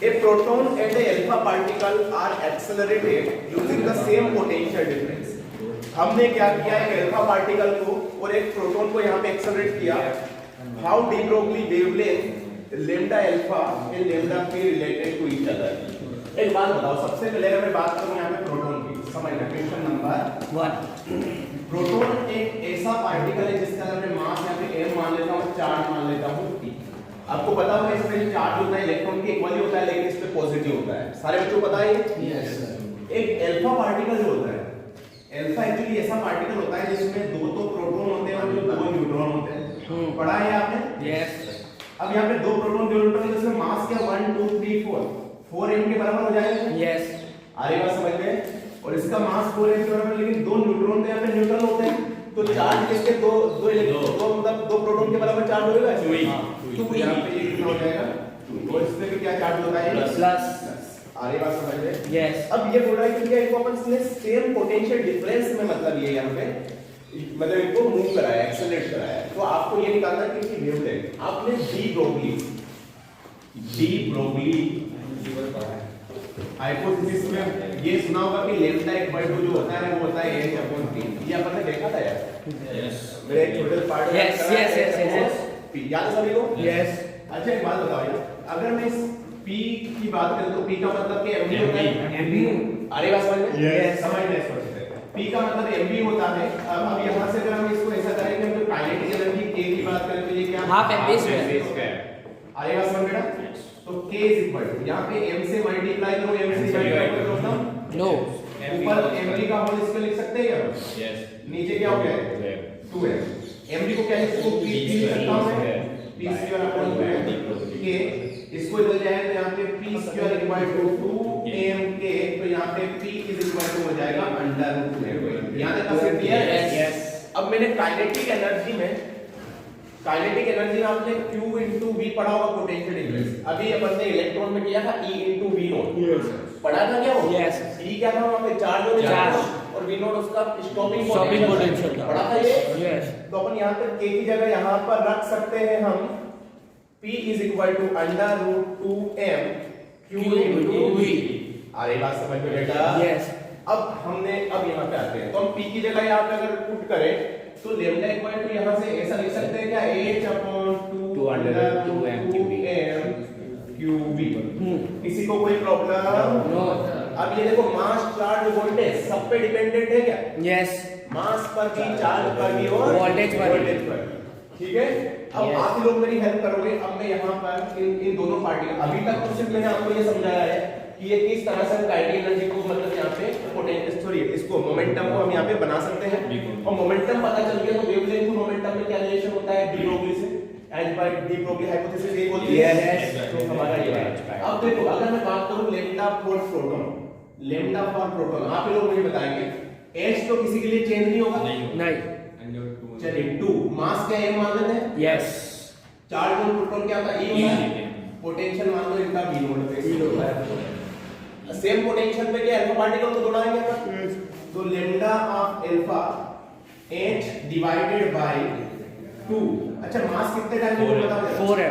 A proton and a alpha particle are accelerated using the same potential difference. हमने क्या किया, एक alpha particle को और एक प्रोटॉन को यहाँ पे एक्सेलरेट किया. How de Broglie wavelength lambda alpha and lambda p related to each other. एक बात बताओ, सबसे पहले अगर मैं बात करूँ यहाँ पे प्रोटॉन की, समझना. Question number 1. प्रोटॉन एक ऐसा पार्टिकल है जिसका अगर मैं मास यहाँ पे m मान लेता हूँ, चार्ज मान लेता हूँ p. आपको पता होगा इसमें चार्ज होता है इलेक्ट्रॉन के इक्वली होता है, लेकिन इस पे पॉजिटिव होता है. सारे बच्चों को पता है? Yes sir. एक अल्फा पार्टिकल जो होता है, अल्फा एक्चुअली ऐसा पार्टिकल होता है जिसमें दो तो प्रोटॉन होते हैं और दो न्यूट्रॉन होते हैं. पढ़ा है आपने? यस. अब यहाँ पे दो प्रोटॉन दो न्यूट्रॉन है, जिसमें मास क्या 1 2 3 4 m के बराबर हो जाएगा. यस. आ रही बात समझ में? और इसका मास 4 m के बराबर, लेकिन दो न्यूट्रॉन तो यहाँ पे न्यूट्रल होते हैं, तो चार्ज किसके दो मतलब दो प्रोटॉन के बराबर चार्ज होगा. तो यहाँ पे ये कितना हो जाएगा 2. और इसमें भी क्या चार्ज होता है? प्लस. आगे बात समझ में? यस. अब ये बोल रहा है कि क्या इनको अपन ने सेम पोटेंशियल डिफरेंस में, मतलब ये यहाँ पे मतलब इनको मूव कराया, एक्सेलरेट कराया. तो आपको ये निकालना है कि वेवलेंथ आपने डी ब्रोगली हाइपोथेसिस में ये सुना होगा कि लैम्डा इक्वल टू जो होता है वो होता है h/p. ये अपन ने देखा था यार. यस. मेरे एक छोटे पार्ट में यस याद है सभी को? यस. अच्छा एक बात बताओ यार, अगर मैं इस p की बात करें तो p का मतलब क्या mv होता है? mv. अरे बात समझ में? यस. समझना इसको. p का मतलब mv होता है. अब यहां से अगर हम इसको ऐसा करेंगे तो काइनेटिक एनर्जी k की बात करें तो ये क्या? Half mv square. अरे बात समझ बेटा. तो k यहाँ पे m से मल्टीप्लाई करो, m से डिवाइड करो ना. नो. ऊपर mv का होल स्क्वायर लिख सकते हैं क्या? यस. नीचे क्या हो गया? 2m. mv को क्या लिख सकते हो? p लिख सकता हूं मैं. p square upon 2m k. इसको इधर जाए तो यहाँ पे p square equal to 2mk. तो यहाँ पे p इज इक्वल टू हो जाएगा √2m. यहाँ तक सब क्लियर है? यस. अब मैंने काइनेटिक एनर्जी में आपने q into v पढ़ा होगा, पोटेंशियल डिफरेंस. अभी अपन ने इलेक्ट्रॉन में किया था e into v not. Yes. पढ़ा था क्या वो? यस. e क्या था वहां पे? चार्ज और v नॉट उसका स्टॉपिंग पोटेंशियल था. पढ़ा था ये? यस. तो अपन यहां पर k की जगह यहां पर रख सकते हैं हम p is equal to √2m q into v. अरे बात समझ में बेटा? यस. अब यहां पे आते हैं, तो हम p की जगह यहां पे अगर पुट करें तो लैम्डा इक्वल टू यहां से ऐसा लिख सकते हैं क्या? h/2 √2m qv. किसी को कोई प्रॉब्लम? नो. अब ये देखो, मास चार्ज वोल्टेज सब पे डिपेंडेंट है क्या? यस. मास पर भी, चार्ज पर भी और वोल्टेज पर. ठीक है. अब आप लोग मेरी हेल्प करोगे. अब मैं यहाँ पर इन दोनों पार्टिकल, अभी तक तो सिर्फ मैंने आपको ये समझाया है कि ये किस तरह से काइनेटिक एनर्जी को मतलब यहाँ पे पोटेंशियल सॉरी इसको मोमेंटम को हम यहाँ पे बना सकते हैं. और मोमेंटम पता चल गया तो वेवलेंथ को मोमेंटम में क्या रिलेशन होता है? डी ब्रोगली से. As per de Broglie hypothesis ये बोलती है. यस. तो हमारा ये है. अब देखो, अगर मैं बात करूं लैम्डा फॉर प्रोटॉन, आप लोग मुझे बताएंगे h तो किसी के लिए चेंज नहीं होगा? नहीं. चलिए 2. मास क्या m मान लेते हैं? यस. चार्ज और प्रोटॉन क्या होता है? e होता है. पोटेंशियल मान लो इनका v नॉट पे. सेम पोटेंशियल पे क्या अल्फा पार्टिकल को जोड़ाएंगे अपन. तो lambda of alpha h divided by 2. अच्छा, मास कितने टाइम में बता दो? 4 है.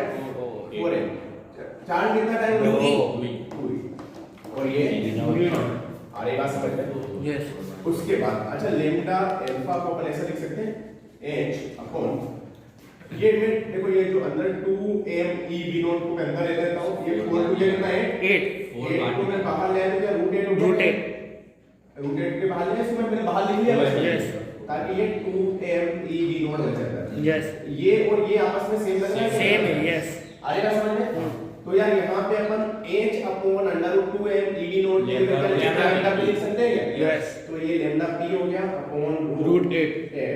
चार्ज कितना टाइम में? 2. और ये अरे बात समझ में? यस. उसके बाद अच्छा लैम्डा अल्फा को अपन ऐसा लिख सकते हैं h अपॉन ये देखो, ये जो अंदर 2m e v नॉट को मैं अंदर ले लेता हूं. ये 4 को ले लेना है 8 को मैं बाहर ले आया तो √8 के बाहर ले, इसमें मैंने बाहर लिख लिया. यस. ताकि ये 2m e v नॉट बच जाता है. यस. ये और ये आपस में सेम लगता है. सेम है. यस. आएगा समझ में? तो यार यहाँ पे अपन h upon √2m e v not lambda लिख सकते हैं क्या? यस. तो ये लैम्डा p हो गया अपॉन √8.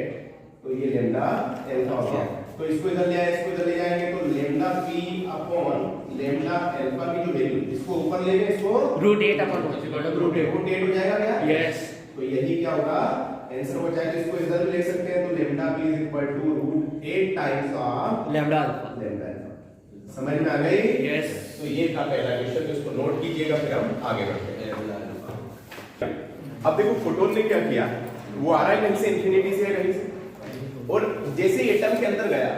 तो ये लैम्डा अल्फा हो गया. तो इसको इधर ले आए, इसको इधर ले जाएंगे तो lambda p upon lambda alpha की जो वैल्यू, इसको ऊपर लेंगे, इसको √8 अपॉन √8 हो जाएगा क्या? यस. तो यही क्या होगा आंसर हो जाएगा. इसको इधर ले सकते हैं तो lambda p is equal to √8 times of lambda alpha. समझ में आ गई? यस. तो ये था पहला क्वेश्चन, तो इसको नोट कीजिएगा, फिर हम आगे बढ़ते हैं. अब देखो फोटोन ने क्या किया, वो आ रहा है कहीं से, इंफिनिटी से कहीं से, और जैसे एटम के अंदर गया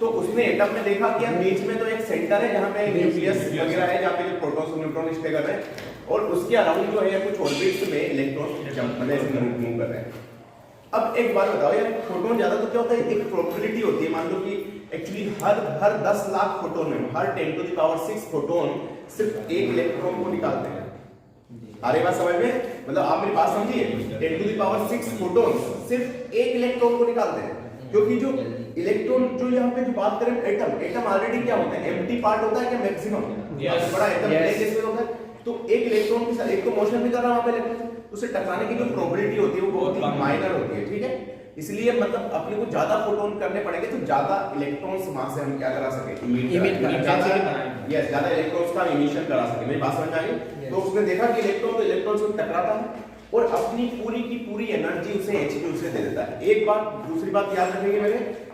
तो उसने एटम में देखा कि यार बीच में तो एक सेंटर है जहाँ पे न्यूक्लियस वगैरह है, जहाँ पे जो प्रोटॉन्स और न्यूट्रॉन स्टे कर रहे हैं, और उसके अराउंड जो है कुछ ऑर्बिट्स में इलेक्ट्रॉन जंप मूव कर रहे हैं। अब एक बात बताओ यार, फोटोन ज्यादा तो क्या होता है, एक प्रोबेबिलिटी होती है, मान लो कि एक्चुअली हर 10 लाख फोटोन में हर 10⁻⁶ फोटोन सिर्फ एक इलेक्ट्रॉन को निकालते हैं। अरे बात समझ में, मतलब आप मेरी बात समझिए, 10⁻⁶ फोटोन सिर्फ एक इलेक्ट्रॉन को निकालते हैं, क्योंकि जो इलेक्ट्रॉन जो यहाँ पे जो बात करें एटम ऑलरेडी क्या होता है, एम्प्टी पार्ट होता है क्या मैक्सिमम, बड़ा एटम केस में होता है, तो एक इलेक्ट्रॉन के साथ एक तो मोशन भी कर रहा है वहां पे इलेक्ट्रॉन, उसे टकराने की जो प्रोबेबिलिटी होती है वो बहुत ही माइनर होती है, ठीक है। इसलिए मतलब अपने को ज्यादा फोटोन करने पड़ेंगे तो ज्यादा इलेक्ट्रॉन्स वहां से हम क्या करा सके, ज्यादा इलेक्ट्रॉन्स का इमिशन करा सके। मेरी बात समझ में आ गई? तो उसने देखा कि इलेक्ट्रॉन तो इलेक्ट्रॉन से टकराता है और अपनी पूरी की पूरी एनर्जी उसे H2 से दे देता है। एक बात, दूसरी बात याद रखेंगे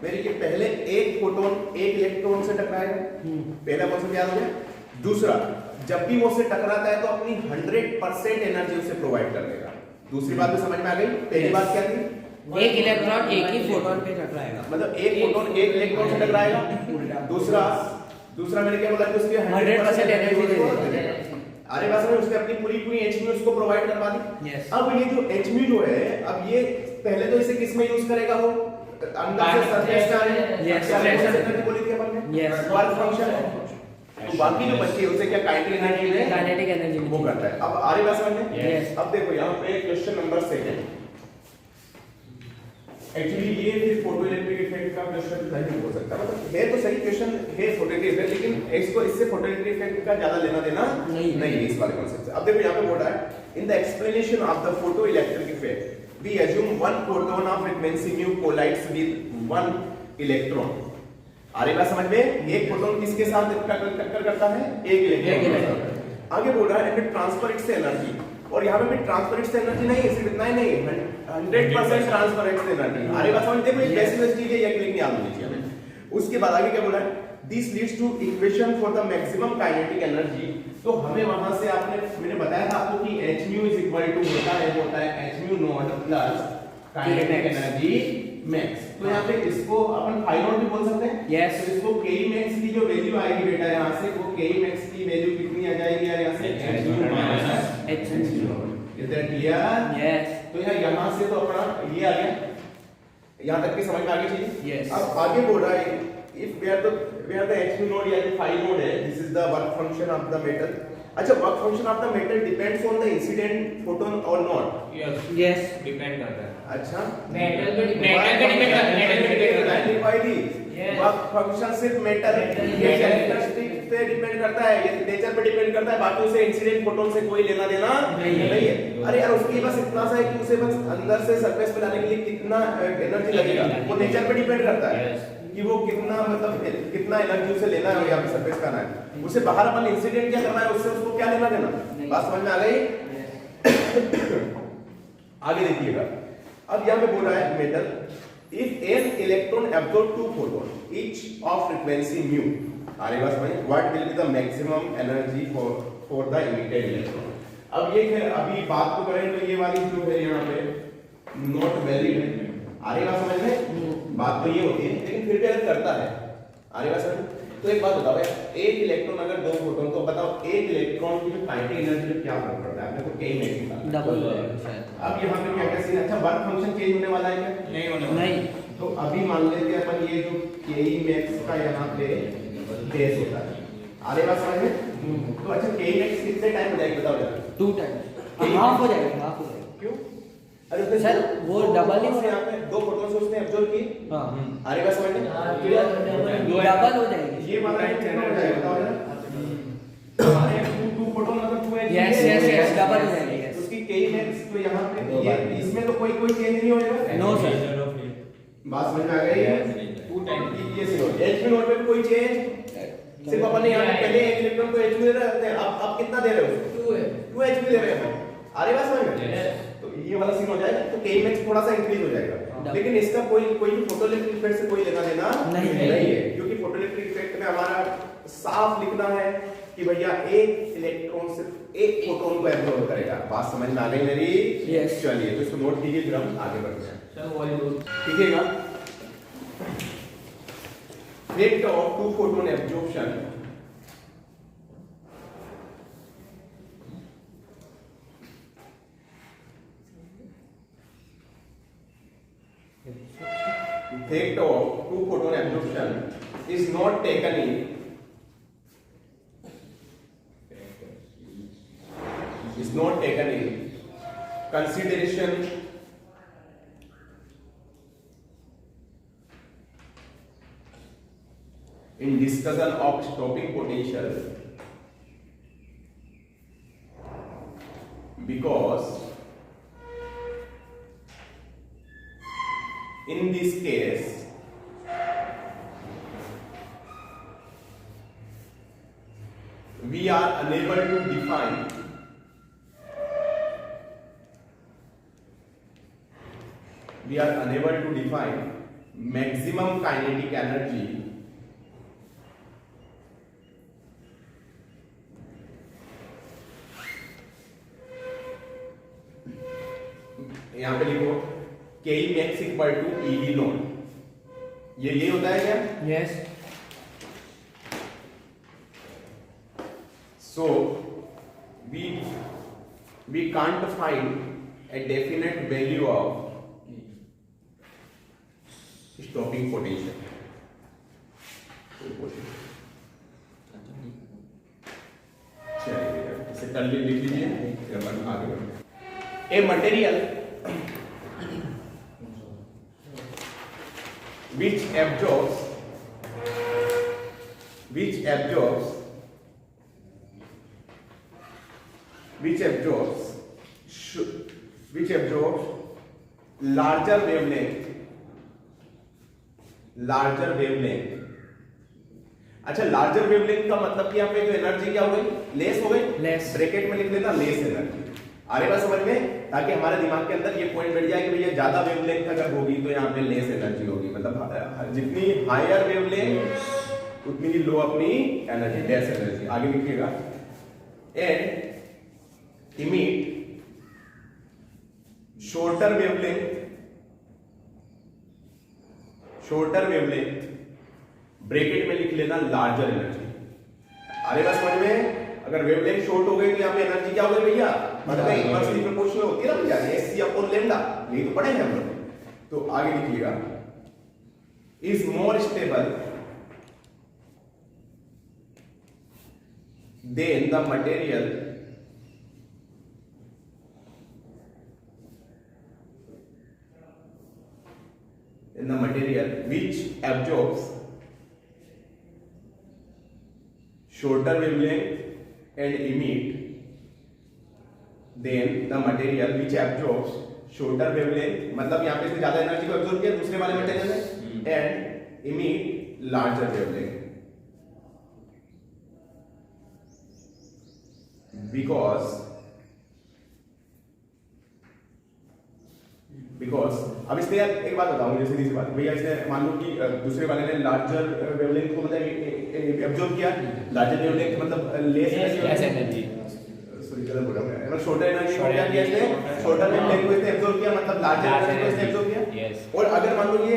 मेरी कि पहले एक फोटोन एक इलेक्ट्रॉन से टकराएगा, पहला कॉन्सेप्ट याद हो गया। दूसरा, जब भी वो उससे टकराता है तो अपनी 100% एनर्जी उसे प्रोवाइड कर देगा। दूसरी बात भी समझ में आ गई? पहली बात क्या थी, एक इलेक्ट्रॉन एक ही फोटोन पे टकराएगा, मतलब एक फोटोन एक इलेक्ट्रॉन से टकराएगा। दूसरा मैंने क्या बोला कि उसके 100% एनर्जी दे देगा। अरे बस में उसने अपनी पूरी Hν उसको प्रोवाइड करवा दी। अब ये जो Hν जो है, अब ये पहले तो इसे किस में यूज करेगा, वो अंदर से सरफेस में बोली थी अपन ने, वर्क फंक्शन है। तो बाकी जो बच्चे उसे क्या काइनेटिक एनर्जी वो करता है। अब आगे बात समझ में? अब देखो यहाँ पे क्वेश्चन नंबर 2 एक्चुअली ये फिर फोटो इलेक्ट्रिक इफेक्ट का क्वेश्चन नहीं हो सकता, मतलब है तो सही क्वेश्चन है फोटो इलेक्ट्रिक इफेक्ट, लेकिन इसको इससे फोटो इलेक्ट्रिक इफेक्ट का ज्यादा लेना देना नहीं है इस वाले कॉन्सेप्ट से। अब देखो यहाँ पे बोल रहा है, in the explanation of the photo electric effect we assume one proton of frequency mu collides with one electron. अरे बात समझ में? एक प्रोटॉन किसके साथ टक्कर करता है, एक इलेक्ट्रॉन। आगे बोल रहा है एंड ट्रांसफर इट्स एनर्जी, और यहाँ पे भी ट्रांसफर इट्स एनर्जी नहीं है, सिर्फ इतना ही नहीं, 100% ट्रांसफर इट्स एनर्जी। अरे बात समझ, देखो ये बेसिक चीज है, ये क्लिक याद होनी चाहिए हमें। उसके बाद आगे क्या बोला है, this leads to equation for the maximum kinetic energy. तो हमें वहां से मैंने बताया था आपको कि Hν इज इक्वल टू होता है Hν not plus kinetic energy max. तो यहाँ पे इसको अपन फाई नॉट भी बोल सकते हैं। यस। तो इसको Ke max की जो वैल्यू आएगी बेटा यहाँ से, वो Ke max की वैल्यू कितनी आ जाएगी यार, यहाँ से Hν minus Hν। Is that clear? Yes. तो यहाँ से तो अपना ये आ गया, यहाँ तक की समझ में आ गई चीज। यस। अब आगे बोल रहा है, if where the Hν node या जो phi node है, this is the work function of the metal। अच्छा, work function of the metal depends on the incident photon और नॉट। यस, डिपेंड करता है। अच्छा, मेटल पे डिपेंड करता है। वर्क फंक्शन सिर्फ मेटल ये कैरेक्टरिस्टिक पे डिपेंड करता है, ये नेचर पे डिपेंड करता है, बाकी उसे इंसिडेंट फोटोन से कोई लेना देना नहीं है। अरे यार, उसके बस इतना सा है कि उसे बस अंदर से सरफेस पे लाने के लिए कितना एनर्जी लगेगा, वो नेचर पे डिपेंड करता है कि वो कितना, मतलब कितना एनर्जी उसे लेना है यहाँ पे सरफेस का आना है। उसे बाहर अपन इंसिडेंट क्या करना है, उससे उसको क्या लेना देना। बात समझ में आ गई? आगे देखिएगा, अब यहाँ पे बोल रहा है metal, if an electron absorb 2 photon each of frequency mu, आगे बात समझ, what will be the maximum energy for the emitted electron. अब ये खैर अभी बात तो करें तो ये वाली जो है यहाँ पे नॉट वैलिड है। आगे बात समझ में? बात तो ये होती है, लेकिन फिर भी अगर करता है, आगे बात समझ। तो एक बात बताओ, एक इलेक्ट्रॉन अगर 2 फोटोन, तो बताओ एक इलेक्ट्रॉन की जो काइनेटिक एनर्जी पे क्या फर्क पड़ता है, आपने को Ke max निकालना डबल हो जाएगा शायद। अब यहाँ पे क्या क्या सीन है, अच्छा वर्क फंक्शन चेंज होने वाला है क्या? नहीं होने वाला। नहीं। तो अभी मान लेते हैं अपन ये जो Ke max का यहाँ पे बेस होता है, आगे बात समझ में? तो अच्छा Ke max कितने टाइम हो जाएगी बताओ जरा? 2 टाइम, हाफ हो जाएगा, हाफ हो जाएगा। क्यों? अरे सर वो डबल ही यहाँ पे 2 फोटोन से उसने एब्जॉर्ब की। हाँ, आगे बात समझ में? डबल हो जाएगी। ये वाला कितना हो जाएगा बताओ जरा? हमारे 2 फोटोन मतलब 2 यस यस यस, डबल हो जाएगी। यस, उसकी Ke max तो यहाँ पे ये इसमें तो कोई चेंज नहीं होएगा। No sir. बात समझ में आ गई? 2 टाइम ये सी नोट, Hν नोट पे कोई चेंज, सिर्फ अपन ने यहाँ पे पहले एक इलेक्ट्रॉन को Hν दे रहे हैं, अब कितना दे रहे हो? 2 Hν दे रहे हैं। आगे बात समझ में? तो ये वाला सीन हो जाएगा, तो Ke max थोड़ा सा इंक्रीज हो जाएगा, लेकिन इसका कोई फोटोइलेक्ट्रिक इफेक्ट से कोई लेना देना नहीं है, क्योंकि फोटोइलेक्ट्रिक इफेक्ट में हमारा साफ लिखना है कि भैया एक इलेक्ट्रॉन सिर्फ एक फोटोन को एब्जॉर्ब करेगा। बात समझ में आ गई मेरी? यस। चलिए, तो इसको नोट कीजिए, फिर हम आगे बढ़ते हैं, चलो वॉलीबॉल ठीक है? Rate of two photon absorption is not taken in consideration in discussion of stopping potential because in this case we are unable to define maximum kinetic energy यहां पे लिखो Ke max equal to Ed naught, ये होता है क्या? Yes. So we can't find a definite value of stopping potential. चलिए इसे कर लिख लीजिए, फिर अपन आगे बढ़ते हैं. A material which absorbs larger wavelength. अच्छा, लार्जर वेवलेंथ का मतलब कि यहाँ पे जो एनर्जी क्या हो गई, लेस हो गई. ब्रैकेट में लिख लेना लेस एनर्जी. आ रही बात समझ में, ताकि हमारे दिमाग के अंदर ये पॉइंट बैठ जाए कि भैया ज्यादा वेवलेंथ अगर होगी तो यहाँ पे लेस एनर्जी होगी. मतलब जितनी हायर वेवलेंथ उतनी ही लो अपनी एनर्जी, लेस एनर्जी. आगे लिखिएगा. And emit shorter wavelength bracket में लिख लेना लार्जर एनर्जी. अरे बस समझ में, अगर वेवलेंथ शॉर्ट हो गई तो यहाँ पे एनर्जी क्या हो गई भैया, मतलब इनवर्सली प्रोपोर्शनल होती है ना भैया, एससी अपॉन लैम्डा. यही तो पढ़े हैं हम लोग. तो आगे लिखिएगा. Is more stable then the material which absorbs shorter wavelength and emit then the material which absorbs shorter wavelength, मतलब यहाँ पे इसने ज्यादा एनर्जी को एब्जॉर्ब किया दूसरे वाले मटेरियल ने, and emit larger wavelength because अब इसने यार एक बात बताऊं, जैसे सीधी सी बात भैया, इसने मान लो कि दूसरे वाले ने लार्जर वेवलेंथ को मतलब एब्जॉर्ब किया. लार्जर वेवलेंथ मतलब लेस एनर्जी, सॉरी गलत बोल रहा हूं, मतलब शॉर्टर एनर्जी को क्या किया इसने, शॉर्टर वेवलेंथ को इसने एब्जॉर्ब किया, मतलब लार्जर एनर्जी को इसने एब्जॉर्ब किया. और अगर मान लो ये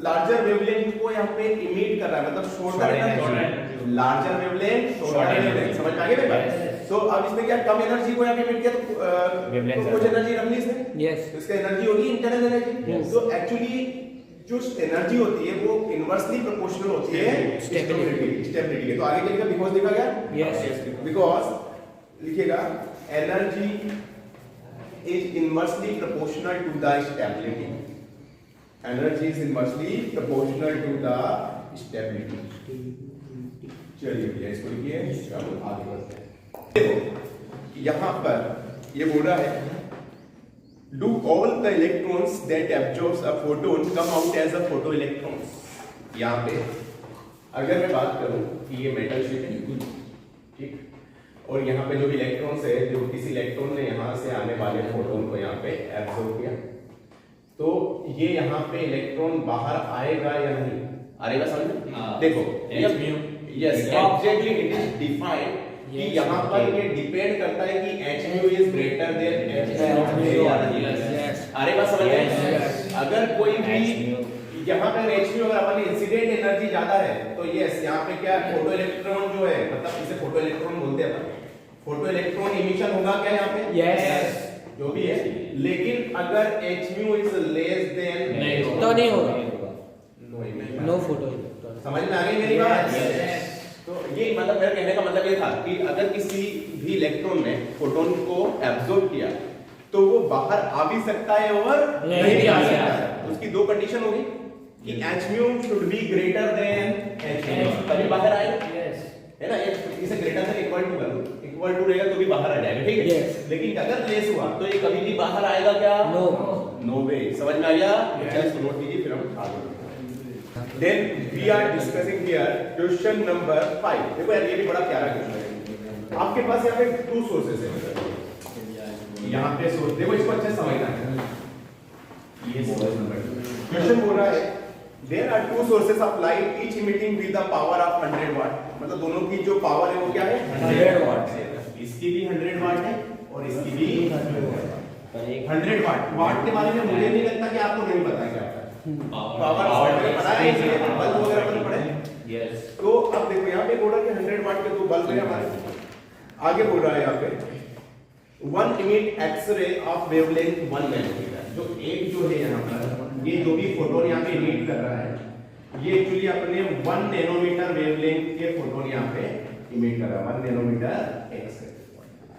लार्जर वेवलेंथ को यहाँ पे इमिट कर रहा है, मतलब shorter energy, larger wavelength shorter wavelength, समझ में आ गया भाई. तो अब इसने क्या कम एनर्जी को यहाँ पे इमिट किया, तो कुछ एनर्जी रख ली इसने. यस, तो इसका एनर्जी होगी इंटरनल एनर्जी. तो एक्चुअली जो एनर्जी होती है वो इनवर्सली प्रोपोर्शनल होती है स्टेबिलिटी के. तो आगे लिखा बिकॉज़ लिखा गया. यस, बिकॉज़ लिखिएगा energy is inversely proportional to the stability. Energy is inversely proportional to the stability. चलिए भैया इसको लिखिए, चलो आगे बढ़ते हैं. देखो यहां पर ये बोल रहा है do all the electrons that absorbs a photon come out as a photoelectrons. यहाँ पे अगर मैं बात करूं कि ये मेटल शीट है, ठीक, और यहाँ पे जो इलेक्ट्रॉन्स है, जो किसी इलेक्ट्रॉन ने यहाँ से आने वाले फोटोन को यहाँ पे एब्जॉर्ब किया, तो ये यहाँ पे इलेक्ट्रॉन बाहर आएगा या नहीं आएगा, समझ में. देखो yes exactly it is defined कि यहाँ पर ये डिपेंड करता है कि hν is greater than h0. अरे बात समझ में, अगर कोई भी यहाँ पे hν अगर अपन इंसिडेंट एनर्जी ज्यादा है तो यस यहाँ पे क्या फोटो इलेक्ट्रॉन जो है मतलब इसे फोटो इलेक्ट्रॉन बोलते हैं अपन, फोटो इलेक्ट्रॉन इमिशन होगा क्या यहाँ पे? Yes. जो भी है, लेकिन अगर hν इज लेस देन तो नहीं होगा, नो नो फोटो। समझ में आ गई मेरी बात? तो ये मतलब मेरा कहने का मतलब ये था कि अगर किसी भी इलेक्ट्रॉन ने फोटोन को एब्जॉर्ब किया तो वो बाहर आ भी सकता है और नहीं भी आ सकता है। उसकी दो कंडीशन होगी कि hν should be greater then hν, तभी बाहर आएगा, है ना? इसे ग्रेटर देन इक्वल टू कर दो, इक्वल टू रहेगा तो भी बाहर आ जाएगा, ठीक है? Yes. लेकिन अगर लेस हुआ तो ये कभी भी बाहर आएगा क्या? नो। नो वे। समझ में आ गया? अच्छा इसको नोट कीजिए फिर हम आगे बढ़ते हैं। Then we are discussing here question number 5. देखो यार ये भी बड़ा प्यारा क्वेश्चन है। आपके पास यहाँ पे टू सोर्सेस है, यहाँ पे सोर्स देखो, इसको अच्छे से समझना है। ये सोर्स नंबर 2 क्वेश्चन बोल रहा है there are two sources of light each emitting with the power of 100 watt, मतलब दोनों की जो पावर है वो क्या है? 100 वाट है। इसकी भी 100 वाट है और इसकी भी 100 वाट। वाट के बारे में मुझे नहीं लगता कि आपको नहीं पता है क्या पावर पता है, इसलिए बल्ब वगैरह पर पढ़े। यस। तो अब देखो यहाँ पे बोल रहा है कि 100 वाट के दो बल्ब है हमारे। आगे बोल रहा है यहाँ पे one emit X-ray of wavelength 1 nanometer. जो एक जो है यहाँ पर ये जो भी फोटोन यहाँ पे इमिट कर रहा है ये एक्चुअली अपने 1 नैनोमीटर वेवलेंथ के फोटोन यहाँ पे इमिट कर रहा है, 1 नैनोमीटर एक्स-रे।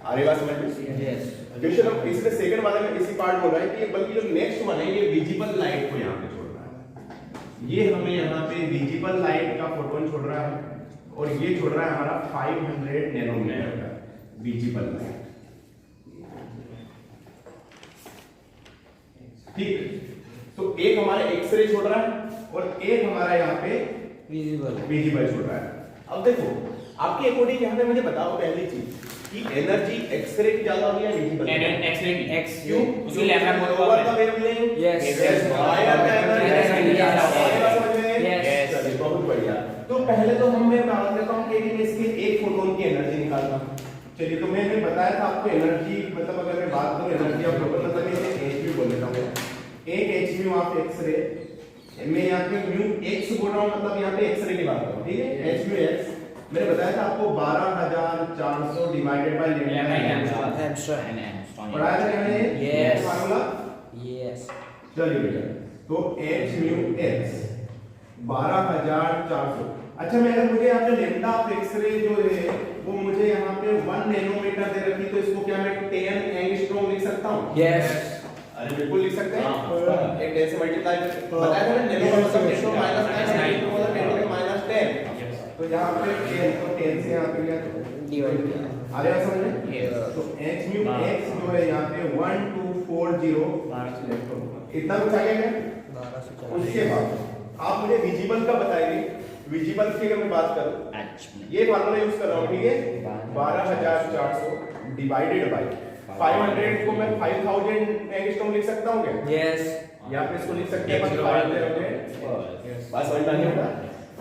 आ रही बात समझ में? यस। क्वेश्चन अब इसमें सेकंड वाले में इसी पार्ट बोल रहा है कि बल्कि जो नेक्स्ट वन है ये विजिबल लाइट को यहाँ पे छोड़ रहा है। ये हमें यहाँ पे विजिबल लाइट का फोटोन छोड़ रहा है और ये छोड़ रहा है हमारा 500 नैनोमीटर का विजिबल लाइट, ठीक। तो एक हमारा एक्सरे छोड़ रहा है और एक हमारा यहाँ पे विजिबल छोड़ रहा है। अब देखो आपके अकॉर्डिंग यहाँ पे मुझे बताओ पहली चीज कि एनर्जी एक्सरे की ज्यादा होगी या विजिबल? एक्सरे की। एक्स क्यों? उसकी lambda more over the wavelength. Yes. Higher the energy. Yes. बहुत बढ़िया। तो पहले तो मैं मान लेता हूँ कि मैं इसके एक फोटोन की एनर्जी निकालता हूँ। चलिए तो मैंने बताया था आपको एनर्जी मतलब अगर मैं बात करूँ एनर्जी ऑफ फोटोन मतलब इसे hν बोल देता हूँ। एक hν ऑफ एक्सरे मैं यहाँ पे म्यू x बोल रहा हूँ, मतलब यहाँ पे एक्सरे की बात कर रहा हूँ, ठीक है? hν x मैंने बताया था आपको 12400 डिवाइडेड बाय लैम्डा एंगस्ट्रॉम पढ़ाया था क्या मैंने? Yes formula. यस। चलिए बेटा तो hν x 12400। अच्छा मैं अगर मुझे यहाँ पे लैम्डा ऑफ एक्सरे जो है वो मुझे यहाँ पे 1 नैनोमीटर दे रखी तो इसको क्या मैं 10 एंगस्ट्रॉम लिख सकता हूँ? यस। अरे बिल्कुल लिख सकते हैं। एक 10 से मल्टीप्लाई करके बताया था ना नैनो मतलब 10 to -9 तो मतलब 10 to -10। तो यहाँ पे 10 तो 10 से यहाँ पे क्या डिवाइड किया। आ रहा है समझ में? तो hν x जो है यहाँ पे 1240 इतना कुछ आ गया क्या? उसके बाद आप मुझे विजिबल का बताइए। विजिबल की अगर मैं बात करूं ये फार्मूला यूज कर रहा हूं, ठीक है? 12400 डिवाइडेड बाय 500 को मैं 5000 एंगस्ट्रॉम लिख सकता हूं क्या? यस। यहाँ पे इसको लिख सकते हैं 500 बस समझ में आ गया?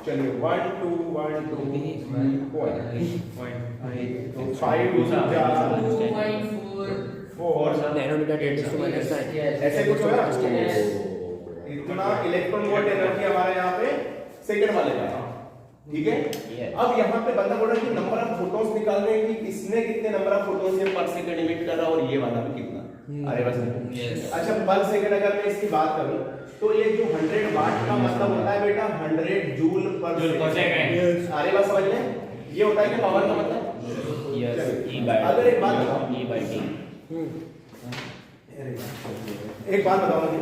चलिए 1 2 1 2 4 नैनोमीटर 10⁻⁹ ऐसे कुछ होगा। इतना इलेक्ट्रॉन वोल्ट एनर्जी हमारे यहाँ पे सेकंड वाले का, ठीक है? अब यहाँ पे बंदा बोल रहा है कि नंबर ऑफ फोटॉन्स निकाल रहे हैं कि इसने कितने नंबर ऑफ फोटॉन्स ये पर सेकंड इमिट कर रहा है और ये वाला भी कितना। अरे बस अच्छा पर सेकंड अगर मैं इसकी बात करूं तो ये जो 100 वाट का मतलब होता है बेटा 100 जूल पर सेकंड। अरे बस समझ लें ये होता है कि पावर का मतलब यस। अगर एक बात बताओ एक बात बताओ मुझे,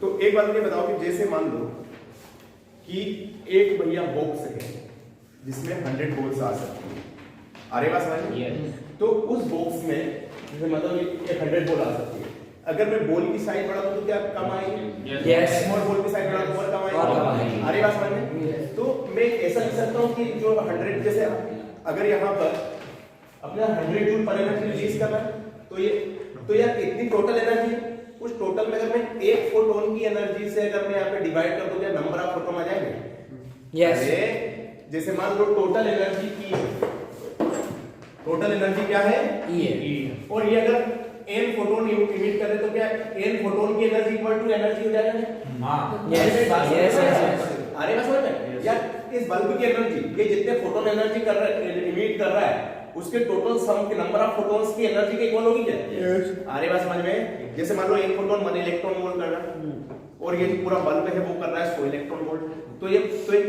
तो एक बात मुझे बताओ कि जैसे मान लो कि एक भैया बॉक्स है जिसमें 100 बॉल्स आ सकती है। अरे बात समझ? तो उस बॉक्स में जैसे मतलब ये 100 बॉल आ सकती है। अगर मैं बॉल की साइज बढ़ा तो क्या कम आएगी? यस। और बॉल की साइज बढ़ा तो और कम आएगी। अरे बात समझ में? तो मैं ऐसा लिख सकता हूँ कि जो 100 जैसे अगर यहाँ पर अपना 100 जूल पर एनर्जी रिलीज कर रहा है तो यार इतनी टोटल एनर्जी उस टोटल में अगर मैं एक फोटोन की एनर्जी से अगर मैं यहाँ पे डिवाइड कर दूं क्या नंबर ऑफ फोटोन आ जाएंगे? यस। जैसे मान लो टोटल एनर्जी की टोटल एनर्जी क्या है? ई है। और ये अगर n फोटोन इमिट कर रहे तो क्या n फोटोन की एनर्जी इक्वल टू एनर्जी हो जाएगा ना? हाँ Yes. अरे बस समझ में यार इस बल्ब की एनर्जी ये जितने फोटोन एनर्जी कर रहा है इमिट कर रहा है उसके टोटल सम के नंबर ऑफ फोटोन्स की एनर्जी के इक्वल होगी क्या? अरे बस समझ में जैसे मान लो एक फोटोन 1 इलेक्ट्रॉन वोल्ट कर रहा है और ये जो पूरा बल्ब है वो कर रहा है 100 इलेक्ट्रॉन वोल्ट तो ये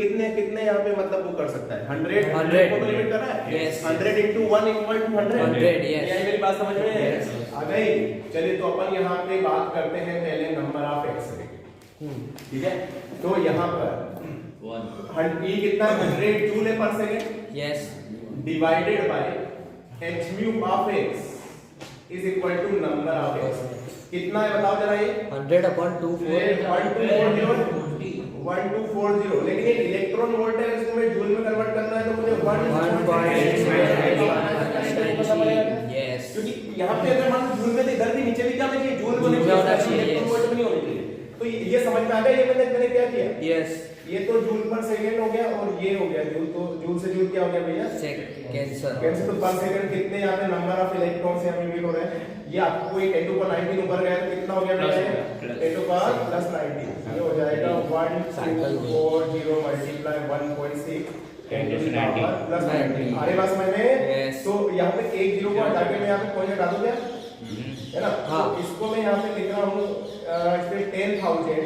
कितने कितने यहाँ पे मतलब वो कर सकता है 100 फोटोन इमिट कर रहा है Yes. 100 into 1 equal to 100 yes. ये मेरी बात समझ में Yes. आ गई। चलिए तो अपन यहाँ पे बात करते हैं पहले नंबर ऑफ एक्सरे ठीक है तो यहाँ पर E कितना 100 जूल पर second Yes. divided by h mu of x is equal to number of x कितना है बताओ जरा ये 1240 लेकिन ये इलेक्ट्रॉन वोल्ट है इसको मैं जूल में कन्वर्ट करना है तो मुझे 1.8 Yes. क्योंकि यहाँ पे अगर मान लो जूल में तो इधर भी नीचे भी क्या होना चाहिए जूल होना चाहिए इलेक्ट्रॉन वोल्ट नहीं होना चाहिए तो ये समझ में आ गया ये मैंने क्या किया Yes. ये तो जूल पर सेकंड हो गया और ये हो गया जूल तो जूल से जूल क्या हो गया भैया Cancer. कैसे तो पर सेकंड कितने यहाँ पे नंबर ऑफ इलेक्ट्रॉन्स यहाँ पे इमिट हो रहे हैं ये आपको ये 10 to power 19 ऊपर गया तो कितना हो गया भैया 10 to power plus 19 ये हो जाएगा 1240 multiply 1.6 10 to the power plus 19 अरे बस मैंने तो यहाँ पे एक जीरो को हटा के मैं यहाँ पे कौन हटा दूं क्या है ना हाँ तो इसको मैं यहाँ पे लिख रहा हूँ इसमें 10,000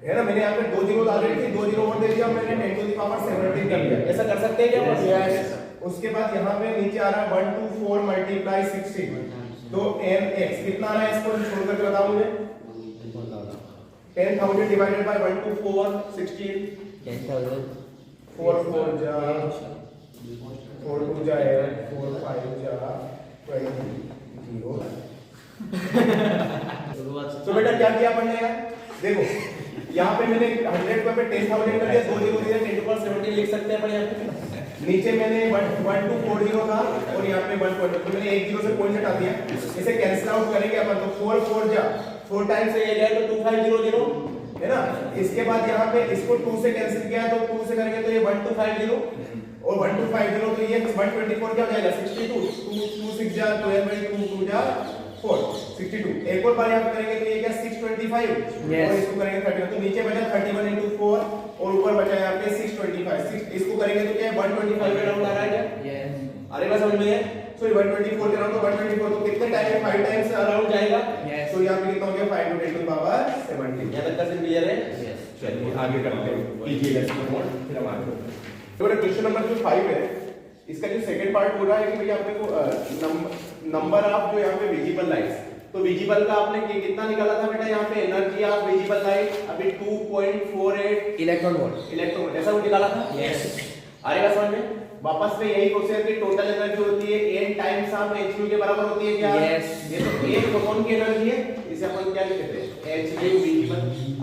है ना मैंने यहाँ पे दो जीरो डाल दी थी दो जीरो और दे दिया मैंने 10 to the power 17 कर दिया ऐसा कर सकते हैं क्या Yes. उसके बाद यहाँ पे नीचे आ रहा है 124 मल्टीप्लाई 16 तो nx कितना आ रहा है इसको छोड़ करके बताओ मुझे 10,000 डिवाइडेड बाय 124 16 10,000. 4 4 जा 4 2 जा 8 4 5 जा 20 तो बेटा क्या किया अपन ने यार देखो यहाँ पे मैंने 100 पे 10,000 कर दिया 2 जीरो दिया 10 to power 17 लिख सकते हैं अपन यहाँ पे नीचे मैंने 1240 था और यहाँ पे 1 तो मैंने एक जीरो से पॉइंट हटा दिया इसे कैंसिल आउट करेंगे अपन तो 4 4 जा 4 टाइम्स से ये गया तो 2500 है ना इसके बाद यहाँ पे इसको 2 से कैंसिल किया तो 2 से करेंगे तो ये 1250 और 1250 तो ये 124 क्या हो जाएगा 62 2 6 जा 12 by 2 2 जा 4 62 एक और बार यहाँ पे करेंगे तो ये क्या 625 Yes. और इसको करेंगे 31 तो नीचे बचा 31 into 4 और ऊपर बचा यहाँ पे 625 इसको करेंगे तो क्या 125 के राउंड आ रहा है क्या Yes. अरे बस समझ में है सो 124 के राउंड तो 124 तो कितने टाइम में 5 टाइम्स अराउंड जाएगा Yes. तो यहाँ पे कितना हो गया 5 to 10 to the power 17 यहाँ तक का क्लियर है Yes. चलिए आगे करते हैं कीजिएगा इसको नोट फिर हम आगे तो बेटा क्वेश्चन नंबर जो 5 है इसका जो सेकंड पार्ट हो रहा है कि भैया आपने को नंबर ऑफ जो यहाँ पे विजिबल लाइट्स तो विजिबल का आपने कितना निकाला था बेटा यहाँ पे एनर्जी ऑफ विजिबल लाइट अभी 2.48 Electron volt. इलेक्ट्रॉन ऐसा कुछ निकाला था Yes. अरे बात समझ में वापस में यही क्वेश्चन की टोटल एनर्जी होती है n टाइम्स ऑफ hν के बराबर होती है क्या Yes. ये तो एक फोटोन की एनर्जी है इसे अपन क्या लिखते हैं hν विजिबल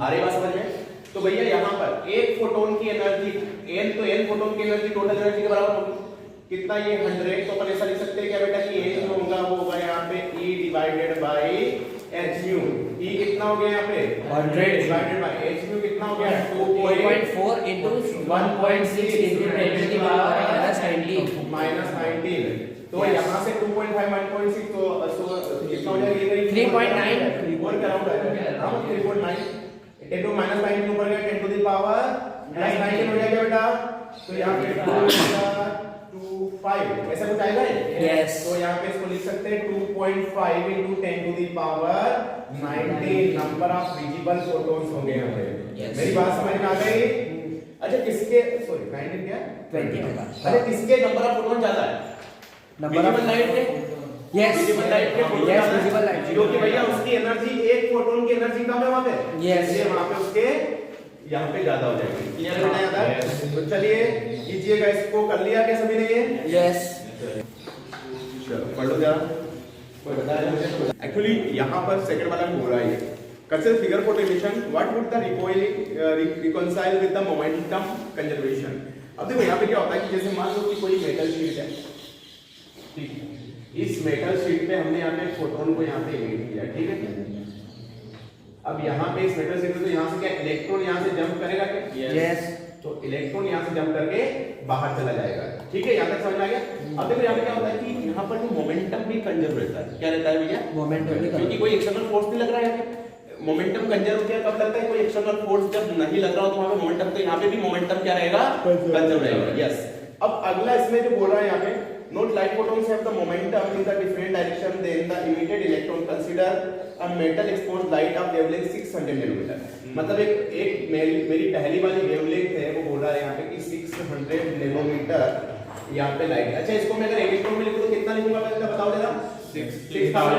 अरे बात समझ में तो भैया यहाँ पर एक फोटोन की एनर्जी n तो n फोटोन की एनर्जी टोटल एनर्जी के बराबर होगी कितना ये 100 तो अपन ऐसा लिख सकते हैं क्या बेटा कि a जो होगा वो होगा यहाँ पे E divided by hν E कितना हो गया यहाँ पे 100 डिवाइडेड बाय hν कितना हो गया 2.4 into 1.6 into 10 to the power minus 19. Minus 19 तो Yes. यहाँ से 2.5 1.6 तो कितना हो जाएगा ये 3.9 3 के अराउंड आएगा हां 3.9 10 to minus 19 ऊपर गया 10 to the power plus 19 हो जाएगा बेटा तो यहाँ पे 2.5 ऐसा कुछ आएगा Yes. तो यहाँ पे इसको लिख सकते हैं 2.5 into 10 to the power 19 number of visible photons होंगे यहाँ पे Yes. मेरी बात समझ में आ गई अच्छा किसके सॉरी 19 क्या 20 होगा. अच्छा किसके नंबर ऑफ फोटोन ज्यादा है Number of विजिबल लाइट के Yes. विजिबल लाइट के फोटोन Yes, ज्यादा है। visible light. क्योंकि भैया उसकी एनर्जी एक फोटोन की एनर्जी कम है वहां पे Yes. इसलिए वहां पे उसके यहाँ पे ज्यादा हो जाएगी क्लियर है बेटा याद है तो चलिए कीजिएगा इसको कर लिया क्या सभी ने ये Yes. चलो पढ़ लो जरा कोई बताया मुझे एक्चुअली यहाँ पर सेकंड वाला हो रहा है consider figure for definition what would the recoil with the momentum conservation अब देखो यहाँ पे क्या होता है कि जैसे मान लो कि कोई मेटल शीट है ठीक है इस मेटल शीट पे हमने यहाँ पे फोटोन को यहाँ पे इमिट किया ठीक है अब यहाँ पे इस मेटल शीट पे तो यहाँ से क्या इलेक्ट्रॉन यहाँ से जंप करेगा क्या Yes. तो इलेक्ट्रॉन यहाँ से जंप करके बाहर चला जाएगा। ठीक है, यहाँ तक समझ में आ गया। अब देखो यहाँ पे क्या होता है कि यहाँ पर जो मोमेंटम भी कंजर्व रहता है। क्या रहता है भैया? मोमेंटम भी क्योंकि कोई एक्सटर्नल फोर्स नहीं लग रहा है। मोमेंटम कंजर्व क्या कब लगता है? कोई एक्सटर्नल फोर्स जब नहीं लग रहा हो तो वहां पे मोमेंटम, तो यहाँ पे भी मोमेंटम क्या रहेगा? कंजर्व रहेगा। यस। अब अगला इसमें जो बोल रहा है यहाँ पे, note light photons have the momentum in the different direction than the emitted electron. Consider a metal exposed light of wavelength 600 nanometer. मतलब एक मेरी पहली वाली वेवलेंथ है, वो बोल रहा है यहाँ पे कि 600 नैनोमीटर यहाँ पे लाइट। अच्छा, इसको मैं अगर इलेक्ट्रॉन में लिखूं तो कितना लिखूंगा मैं बताओ जरा? 6000।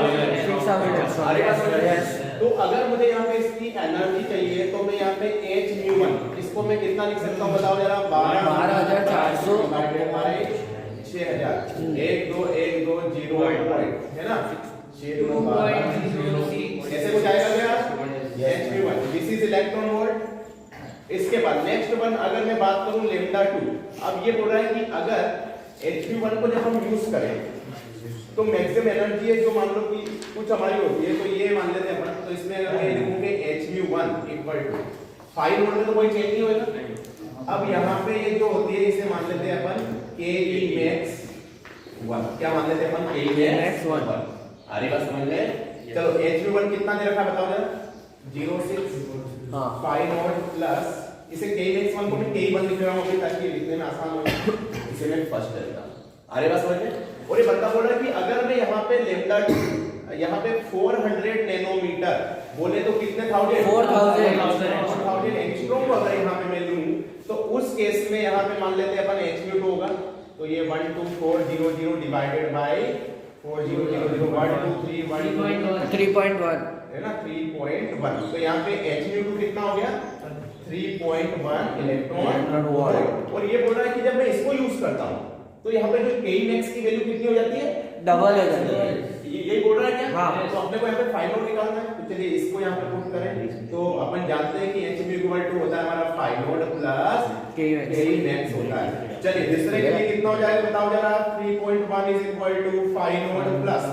अरे बात समझ रहे? तो अगर मुझे यहाँ पे इसकी एनर्जी चाहिए तो मैं यहाँ पे hν1 इसको मैं कितना लिख सकता हूँ बताओ जरा? 12400 डिवाइडेड बाय 6000। 1 2 1 2 0 पॉइंट है ना? 2.06 ऐसे कुछ आएगा क्या? hν1 this is electron volt. इसके बाद नेक्स्ट वन अगर मैं बात करूं λ2, अब ये बोल रहा है कि अगर hν1 को जब हम यूज करें तो मैक्सिमम एनर्जी है जो मान लो कि कुछ हमारी होती है, तो ये मान लेते हैं अपन। तो इसमें अगर मैं लिखूंगे hν1 इक्वल टू 5 वोल्ट में तो कोई चेंज नहीं होगा। अब यहाँ पे ये जो होती है इसे मान लेते हैं अपन ke max 1। क्या मान लेते हैं अपन? ke max 1। अरे बात समझ गए? चलो hν1 कितना दे रखा है बताओ जरा? 0.6 हां 5 नॉट प्लस इसे ke max 1 को मैं ke1 लिख रहा हूं अभी ताकि लिखने में आसान हो। इसे मैं फर्स्ट करता हूं। अरे बात समझ गए? और ये बंदा बोल रहा है कि अगर मैं यहाँ पे λ2 यहाँ पे 400 नैनोमीटर बोले तो कितने थाउजेंड? 4000 एंगस्ट्रॉम को अगर यहाँ पे मैं लूं तो उस केस में यहाँ पे मान लेते हैं अपन hν2 होगा। तो ये 12400 डिवाइडेड बाय 4000 3.1 है ना? 3.1। तो यहाँ पे hν2 कितना हो गया? 3.1 इलेक्ट्रॉन वोल्ट। और ये बोल रहा है कि जब मैं इसको यूज करता हूँ तो यहाँ पे जो ke max की वैल्यू कितनी हो जाती है? डबल हो जाती है। यही बोल रहा है क्या? हाँ। तो अपने को यहाँ पे फाइंड आउट निकालना है। तो चलिए इसको यहाँ पे पुट करें। तो अपन जानते हैं कि hν इक्वल टू होता है हमारा find out plus ke max होता है। चलिए दूसरे के लिए कितना हो जाएगा बताओ जरा? 3.1 is equal to find out plus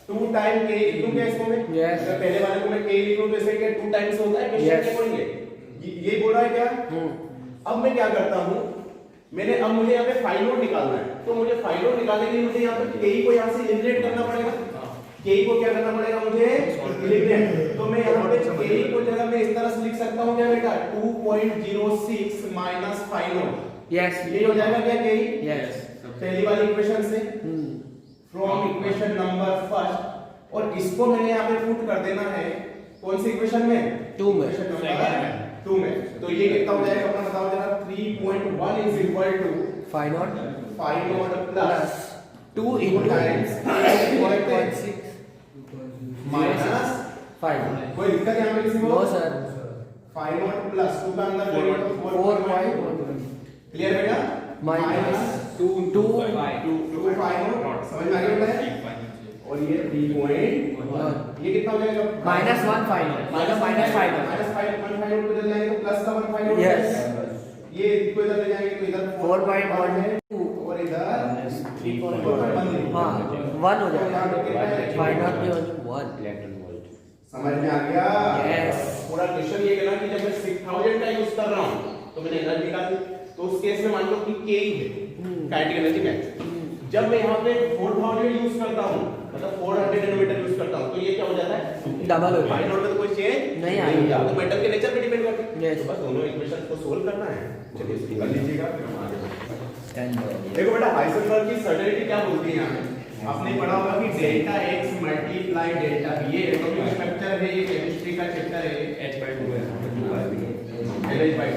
2 time के लिखूं क्या इसको मैं? Yes. अगर पहले वाले को मैं के लिखूं तो इसे क्या 2 टाइम्स होता है? Question Yes. क्या बोलेंगे? ये बोल रहा है क्या? अब मैं क्या करता हूं, मैंने अब मुझे यहाँ पे फाइल नोट निकालना है। तो मुझे फाइल नोट निकालने के लिए मुझे यहाँ पे के को यहाँ से एलिमिनेट करना पड़ेगा। के को क्या करना पड़ेगा मुझे? एलिमिनेट। तो मैं यहाँ पे के को जगह मैं इस तरह से लिख सकता हूँ क्या बेटा? 2.06 माइनस फाइल नोट। यस ये हो जाएगा क्या के? यस पहली वाली इक्वेशन से फ्रॉम इक्वेशन नंबर फर्स्ट। और इसको मैंने यहाँ पे पुट कर देना है कौन सी इक्वेशन में? 2 में। इक्वेशन नंबर 2 में। तो ये कितना हो जाएगा अपना बताओ जरा? 3.1 is equal to 5 not plus 2 times 1.6 minus 5। कोई दिक्कत यहाँ पे किसी को? No sir. 5 नॉट प्लस 2 का अंदर 4.1 क्लियर बेटा? माइनस 2 5 नॉट समझ में आ गया बेटा? और ये 3.1 ये कितना हो जाएगा? -1 5 मतलब -5 -1 5 नोट बदल जाएंगे तो प्लस का 1 5 नोट। यस। ये इसको इधर ले जाएंगे तो इधर 4.1 है और इधर 3.1 हाँ 1 हो जाएगा। 5 नॉट भी 1 इलेक्ट्रॉन वोल्ट। समझ में आ गया? यस। पूरा क्वेश्चन ये कहना कि जब मैं 6000 का यूज कर रहा हूं तो मैंने एनर्जी निकाली, तो उस केस में मान लो कि k ही है काइनेटिक एनर्जी में। जब मैं यहाँ पे 4000 यूज करता हूँ मतलब 400 नैनोमीटर यूज करता हूँ तो ये क्या हो जाता है? डबल हो फाइंड आउट में तो कोई चेंज नहीं आएगा। तो मेटल के नेचर पे डिपेंड करता है। Yes. तो बस दोनों इक्वेशन को सोल्व करना है। चलिए इसको कर लीजिएगा फिर हम आगे बढ़ते हैं। देखो बेटा हाइसेनबर्ग की सर्टेनिटी क्या बोलती है यहाँ पे? आपने पढ़ा होगा कि delta x multiply delta v। ये एटॉमिक स्ट्रक्चर है, ये केमिस्ट्री का चैप्टर है। h/2 है LH/2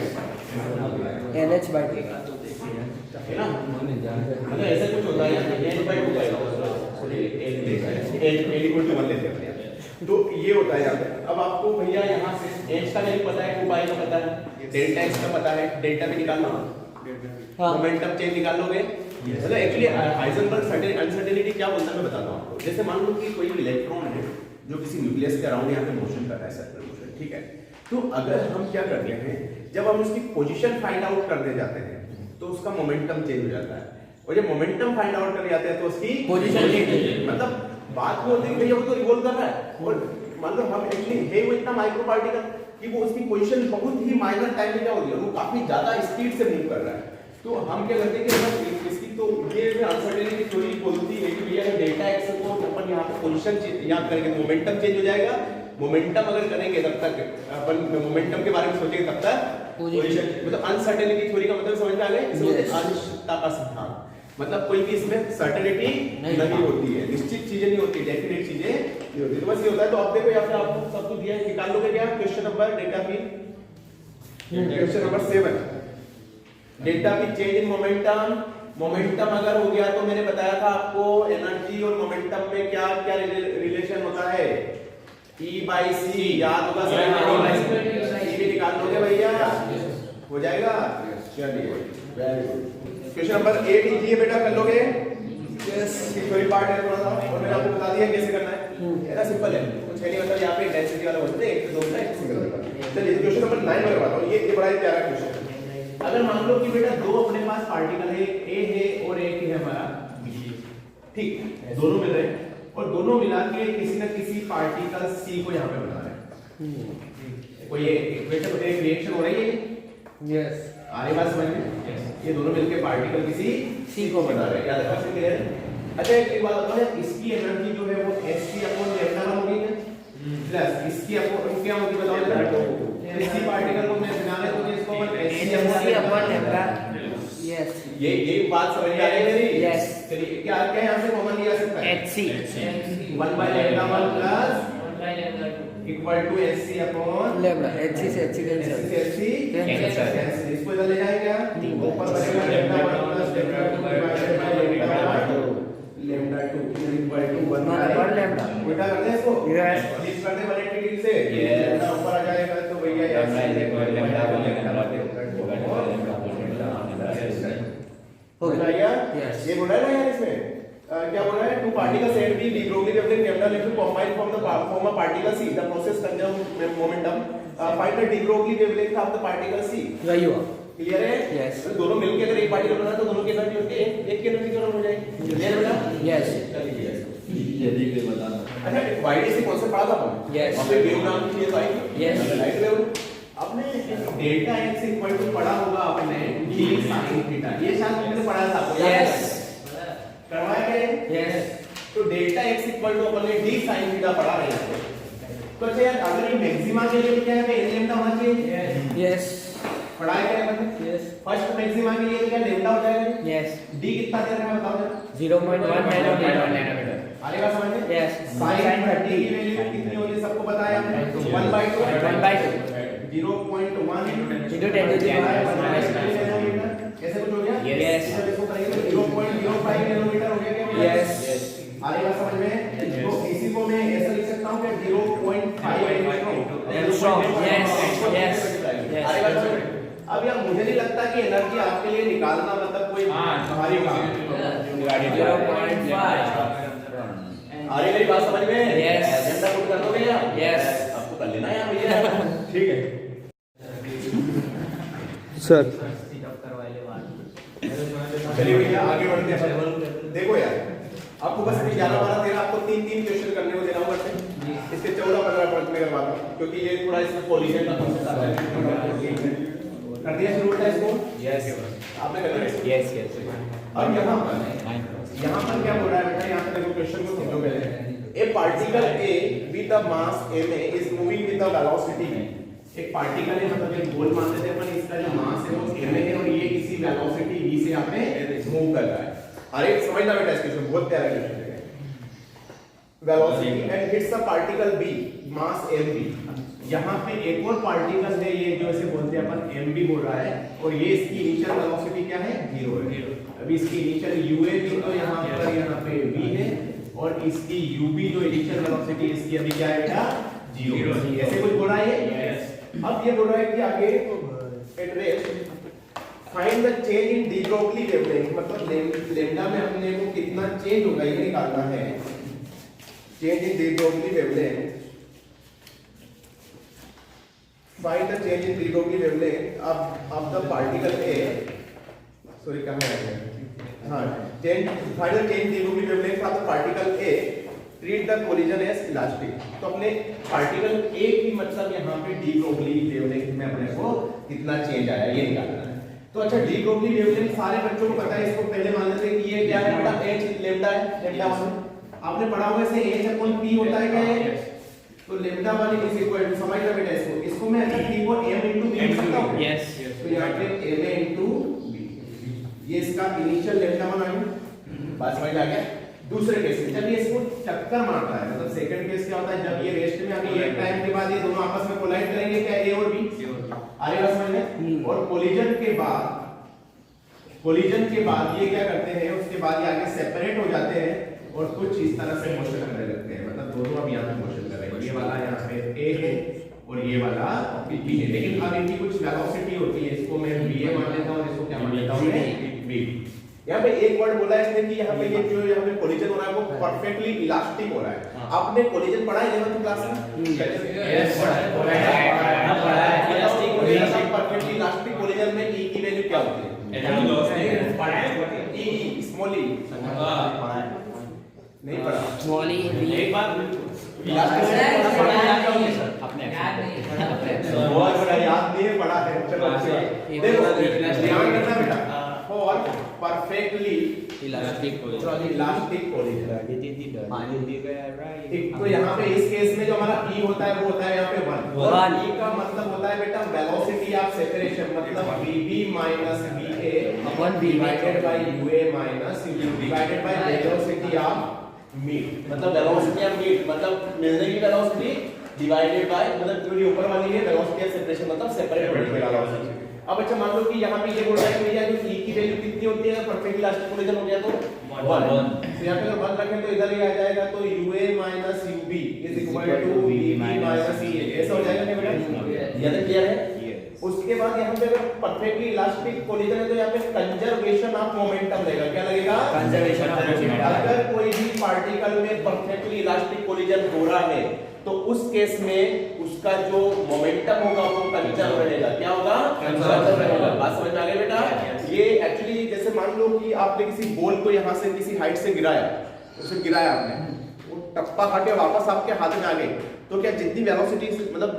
है ना? मतलब ऐसे कुछ होता है h/2 का लेते हैं तो ये होता है यहाँ पे। अब आपको भैया यहाँ से h का वैल्यू पता है, 2 का पता है, डेल्टा x का पता है, डेल्टा भी निकालना हाँ। मोमेंटम चेंज निकाल लोगे। मतलब एक्चुअली हाइजेनबर्ग अनसर्टेनिटी क्या बोलता है मैं बताता हूँ आपको। जैसे मान लो कि कोई इलेक्ट्रॉन है जो किसी न्यूक्लियस के अराउंड यहाँ पे मोशन कर रहा है, सर्कुलर मोशन, ठीक है? तो अगर हम क्या करते हैं, जब हम उसकी पोजीशन फाइंड आउट करने जाते हैं तो उसका मोमेंटम चेंज हो जाता है। और जब मोमेंटम फाइंड आउट करने जाते हैं तो उसकी पोजीशन मतलब बात को होती है भैया वो तो रिवॉल्व कर रहा है। और मान लो हम एक्चुअली है वो इतना माइक्रो पार्टिकल, कि वो उसकी पोजीशन बहुत ही माइनर टाइम में क्या हो रही है, वो काफी ज्यादा स्पीड से मूव कर रहा है। तो हम क्या करते हैं कि मतलब इसकी तो ये अनसर्टेनिटी थ्योरी बोलती है कि भैया डेल्टा एक्स को अपन यहाँ पे पोजीशन याद करेंगे, मोमेंटम चेंज हो जाएगा। मोमेंटम अगर करेंगे तब तक अपन मोमेंटम के बारे में सोचेंगे तब तक पोजीशन, मतलब अनसर्टेनिटी थ्योरी का मतलब समझ में आ गया। इसे बोलते हैं अनिश्चितता का सिद्धांत। मतलब कोई भी इसमें सर्टेनिटी नहीं होती है, निश्चित चीजें नहीं होती, डेफिनेट चीजें नहीं होती। तो बस ये होता है। तो अब देखो यहाँ पे आपको सब कुछ दिया है, निकाल लोगे क्या question number delta P, question number 7। Delta P change in momentum. Momentum अगर हो गया तो मैंने बताया था आपको एनर्जी और मोमेंटम में क्या क्या रिलेशन होता है, E by C, याद होगा सर, E भी निकाल लोगे भैया, हो जाएगा। चलिए very good. Question number 8 easy है बेटा, कर लोगे? यस, थ्योरी पार्ट है थोड़ा सा, और मैंने आपको बता दिया कैसे करना है। ये ना सिंपल है, कुछ है नहीं, मतलब यहाँ पे डेंसिटी वाला बोलते हैं 1 से 2 में एक सिंगल नंबर। चलिए क्वेश्चन नंबर 9 में करवाता हूँ। ये बड़ा ही प्यारा क्वेश्चन है। अगर मान लो कि बेटा दो अपने पास पार्टिकल है, A है और एक है हमारा B, ठीक, दोनों मिल रहे हैं और दोनों मिला के किसी न किसी पार्टिकल C को यहाँ पे बना रहे हैं। कोई इक्वेशन, एक रिएक्शन हो रही है। यस, आगे बात समझ में? ये दोनों मिलके पार्टिकल किसी C को बना रहे हैं, याद रखना है, क्लियर है? अच्छा एक बात बताओ, इसकी एनर्जी जो है वो hc/λ होगी प्लस इसकी अपॉन क्या होगी बताओ जरा। इसी पार्टिकल को मैं बनाने तो इसको अपन hc/λ। यस, ये बात समझ में आ रही है मेरी? यस। चलिए क्या क्या यहां से कॉमन लिया सकता है? hc 1/λ1 plus equal to hc/λ। hc से hc कैंसिल, इसको इधर ले जाए क्या, ऊपर बचेगा λ1 प्लस λ2 इक्वल टू 1/λ। उल्टा करते हैं इसको, यस, लिस्ट करते हैं 180 डिग्री से, λ ऊपर आ जाएगा तो भैया हो जाएगा। ये बोल रहा है ना यार, इसमें क्या बोल रहा है, two particles at the de Broglie wavelength lambda left to combine from the form of particle C, the process conserve momentum, find the de Broglie wavelength of the particle C. वही हुआ, क्लियर है? Yes. तो दोनों मिलके अगर एक particle बना तो दोनों की एनर्जी होती है एक की एनर्जी दोनों हो जाएगी। क्लियर बेटा? यस। चलिए यदि के बताना। अच्छा एक वाईडी से कॉन्सेप्ट पढ़ा था अपन, यस। वहां पे वेव नाम की चीज आई, यस, लाइट वेव। आपने डेल्टा x इक्वल टू पढ़ा होगा आपने d sin थीटा, ये शायद आपने पढ़ा था आपको, यस, करवाया क्या? यस। तो डेल्टा x इक्वल टू अपन ने d sin थीटा पढ़ा है यहाँ पे। तो अच्छा यार अगर ये मैक्सिमा के लिए क्या है, n लैम्डा होना चाहिए। यस, पढ़ाया क्या है अपन? यस। फर्स्ट मैक्सिमा के लिए क्या लैम्डा हो जाएगा? यस। d कितना दे रहा है बताओ जरा। 0.1 नैनोमीटर। आएगा समझ में? यस। sin 30 की वैल्यू कितनी होगी सबको बताया हमने, 1/2 0.1 into 10 to the power -9 कैसे कुछ हो गया? यस। इसको करेंगे तो 0.05 नैनोमीटर हो गया क्या? यस। आएगा समझ में? तो इसी को मैं ऐसा लिख सकता हूं कि 0.5 एंगस्ट्रॉम। यस, यस, आएगा समझ में? अब यार मुझे नहीं लगता कि एनर्जी आपके लिए निकालना मतलब कोई भारी काम है। 0.5। आ रही मेरी बात समझ में? यस। एजेंडा पुट कर दोगे यार? यस। आपको कर लेना यार भैया। ठीक है सर। चलिए भैया आगे बढ़ते हैं। देखो यार आपको बस 11 12 13 आपको 3 क्वेश्चन करने को दे रहा हूं करते हैं, इसके 14 15 पॉइंट में करवाता हूं क्योंकि ये थोड़ा इसमें कोलिजन का कॉन्सेप्ट आता है। कर दिया शुरू होता है इसको? यस आपने कर दिया? Yes yes. अब यहाँ पर क्या बोल रहा है बेटा, यहाँ पे देखो क्वेश्चन को समझो पहले। ए particle A with the mass m is moving with the velocity v। एक पार्टिकल है मतलब एक गोल मान लेते हैं अपन, इसका जो मास है वो m है और ये किसी वेलोसिटी v से यहाँ पे मूव कर रहा है। अरे समझना बेटा इस क्वेश्चन बहुत प्यारा क्वेश्चन है। Velocity and hits the particle b mass mv। यहाँ पे एक और पार्टिकल है ये जो ऐसे बोलते हैं अपन mv बोल रहा है और ये इसकी इनिशियल वेलोसिटी क्या है 0 है। अभी इसकी इनिशियल uv भी तो यहाँ पे v है और इसकी ub जो इनिशियल वेलोसिटी इसकी अभी क्या है बेटा 0। ऐसे कुछ बोल रहा है ये? अब ये बोल रहा है कि आगे at rest find the change in de Broglie wavelength, मतलब लैम्डा में हमने को कितना चेंज होगा ये निकालना है। Change in de Broglie wavelength, find the change in de Broglie wavelength of the particle A. Sorry कहां है? हां, find the change in de Broglie wavelength of the particle A treat the collision as elastic. तो अपने particle A की मतलब यहाँ पे D Broglie wavelength में अपने को कितना चेंज आया ये निकालना है। तो अच्छा डी ब्रोगली वेवलेंथ सारे बच्चों को पता है, इसको पहले मान लेते हैं कि ये क्या है बेटा, h लैम्डा है, लैम्डा 1 आपने पढ़ा होगा इसे h/p होता है क्या है, तो लैम्डा 1 इज इक्वल टू, समझ लो बेटा इसको मैं अच्छा p को m * b लिख सकता हूं। यस तो यहाँ पे ma * b, ये इसका इनिशियल लैम्डा 1 आया, बात समझ आ गया। दूसरे केस में जब ये इसको टक्कर मारता है, मतलब सेकंड केस क्या होता है, जब ये रेस्ट में अभी एक टाइम के बाद ये दोनों आपस में कोलाइड करेंगे, क्या a और b, आगे बात समझ में। और कोलिजन के बाद ये क्या करते हैं, उसके बाद ये आगे सेपरेट हो जाते हैं और कुछ इस तरह से मोशन करने लगते हैं, मतलब दोनों अब यहाँ पे मोशन कर रहे हैं, ये वाला यहाँ पे a है और ये वाला b है, लेकिन अब इनकी कुछ वेलोसिटी होती है, इसको मैं va मान लेता हूँ, इसको क्या मान लेता हूँ मैं b। यहाँ पे एक वर्ड बोला है इसने कि यहाँ पे ये जो यहाँ पे कोलिजन हो रहा है वो परफेक्टली इलास्टिक हो रहा है। आपने कोलिजन पढ़ा है 11th क्लास में? यस पढ़ा है इलास्टिक परफेक्टली इलास्टिक कोलिजन में e की वैल्यू क्या होती है? e स्मॉल e नहीं पढ़ा, स्मॉल ई एक बार बहुत बड़ा याद नहीं है, पढ़ा है, चलो अच्छी बात। देखो ध्यान करना बेटा, for perfectly elastic elastic collision, एक तो यहाँ पे इस केस में जो हमारा e होता है वो होता है यहाँ पे 1 और e का मतलब होता है बेटा वेलोसिटी ऑफ सेपरेशन, मतलब vb minus va upon divided by ua minus u divided by velocity of meat, मतलब वेलोसिटी ऑफ मीट मतलब मिलने की वेलोसिटी डिवाइडेड बाय, मतलब जो ये ऊपर वाली है वेलोसिटी ऑफ सेपरेशन मतलब सेपरेट होने की वेलोसिटी। अब अच्छा मान लो कि यहाँ पे ये बोल रहा है कि भैया जो e की वैल्यू कितनी होती है, परफेक्ट इलास्टिक कोलिजन हो गया तो 1, तो यहाँ पे अगर 1 रखें तो इधर ही आ जाएगा, तो ua minus ub is equal to vb minus ea, ऐसा हो जाएगा क्या बेटा, ये तो क्लियर है। उसके बाद यहाँ पे अगर परफेक्टली इलास्टिक कोलिजन है तो यहाँ पे कंजर्वेशन ऑफ मोमेंटम लगेगा, क्या लगेगा, कंजर्वेशन ऑफ मोमेंटम। अगर कोई भी पार्टिकल में परफेक्टली इलास्टिक कोलिजन हो रहा है तो उस केस में उसका जो मोमेंटम होगा वो कंजर्व रहेगा, क्या होगा, कंजर्व रहेगा। बात समझ में आ गई बेटा? ये एक्चुअली जैसे मान लो कि आपने किसी बॉल को यहाँ से किसी हाइट से गिराया, उसे गिराया आपने, वो टप्पा खा के वापस आपके हाथ में आ गई, तो क्या जितनी वेलोसिटी मतलब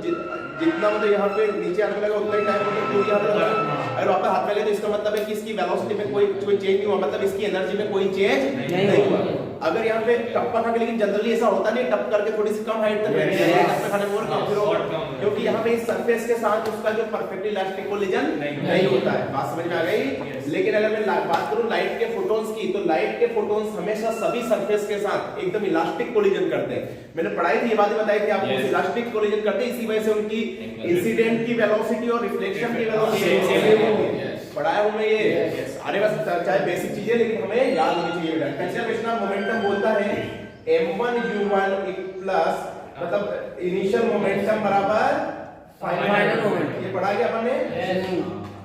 जितना मतलब यहाँ पे नीचे आने लगा उतना ही टाइम मतलब पूरी यहाँ पे लगा, अगर वापस हाथ में लगे तो इसका मतलब है कि इसकी वेलोसिटी में कोई चेंज नहीं हुआ, मतलब इसकी एनर्जी में कोई चेंज नहीं हुआ। अगर यहाँ पे टप्पा खा के, लेकिन जनरली ऐसा होता नहीं, टप करके थोड़ी सी कम हाइट तक रहती है, टप्पा खाने में और कम फिर और, क्योंकि यहाँ पे इस सरफेस के साथ उसका जो परफेक्टली इलास्टिक कोलिजन नहीं होता है। बात समझ में आ गई? लेकिन अगर मैं बात करूं लाइट के फोटॉन्स की, तो लाइट के फोटॉन्स हमेशा सभी सरफेस के साथ एकदम इलास्टिक कोलिजन करते हैं। मैंने पढ़ाई थी, ये बात बताई थी आपको, इलास्टिक कोलिजन करते हैं, इसी वजह से उनकी इंसिडेंट की वेलोसिटी और रिफ्लेक्शन की वेलोसिटी पढ़ाया हूं मैं ये। अरे बस चाहे बेसिक चीजें, लेकिन हमें याद होनी चाहिए। कंजर्वेशन ऑफ मोमेंटम बोलता है m1 u1 प्लस मतलब इनिशियल मोमेंटम बराबर फाइनल मोमेंटम, ये पढ़ा गया अपन ने।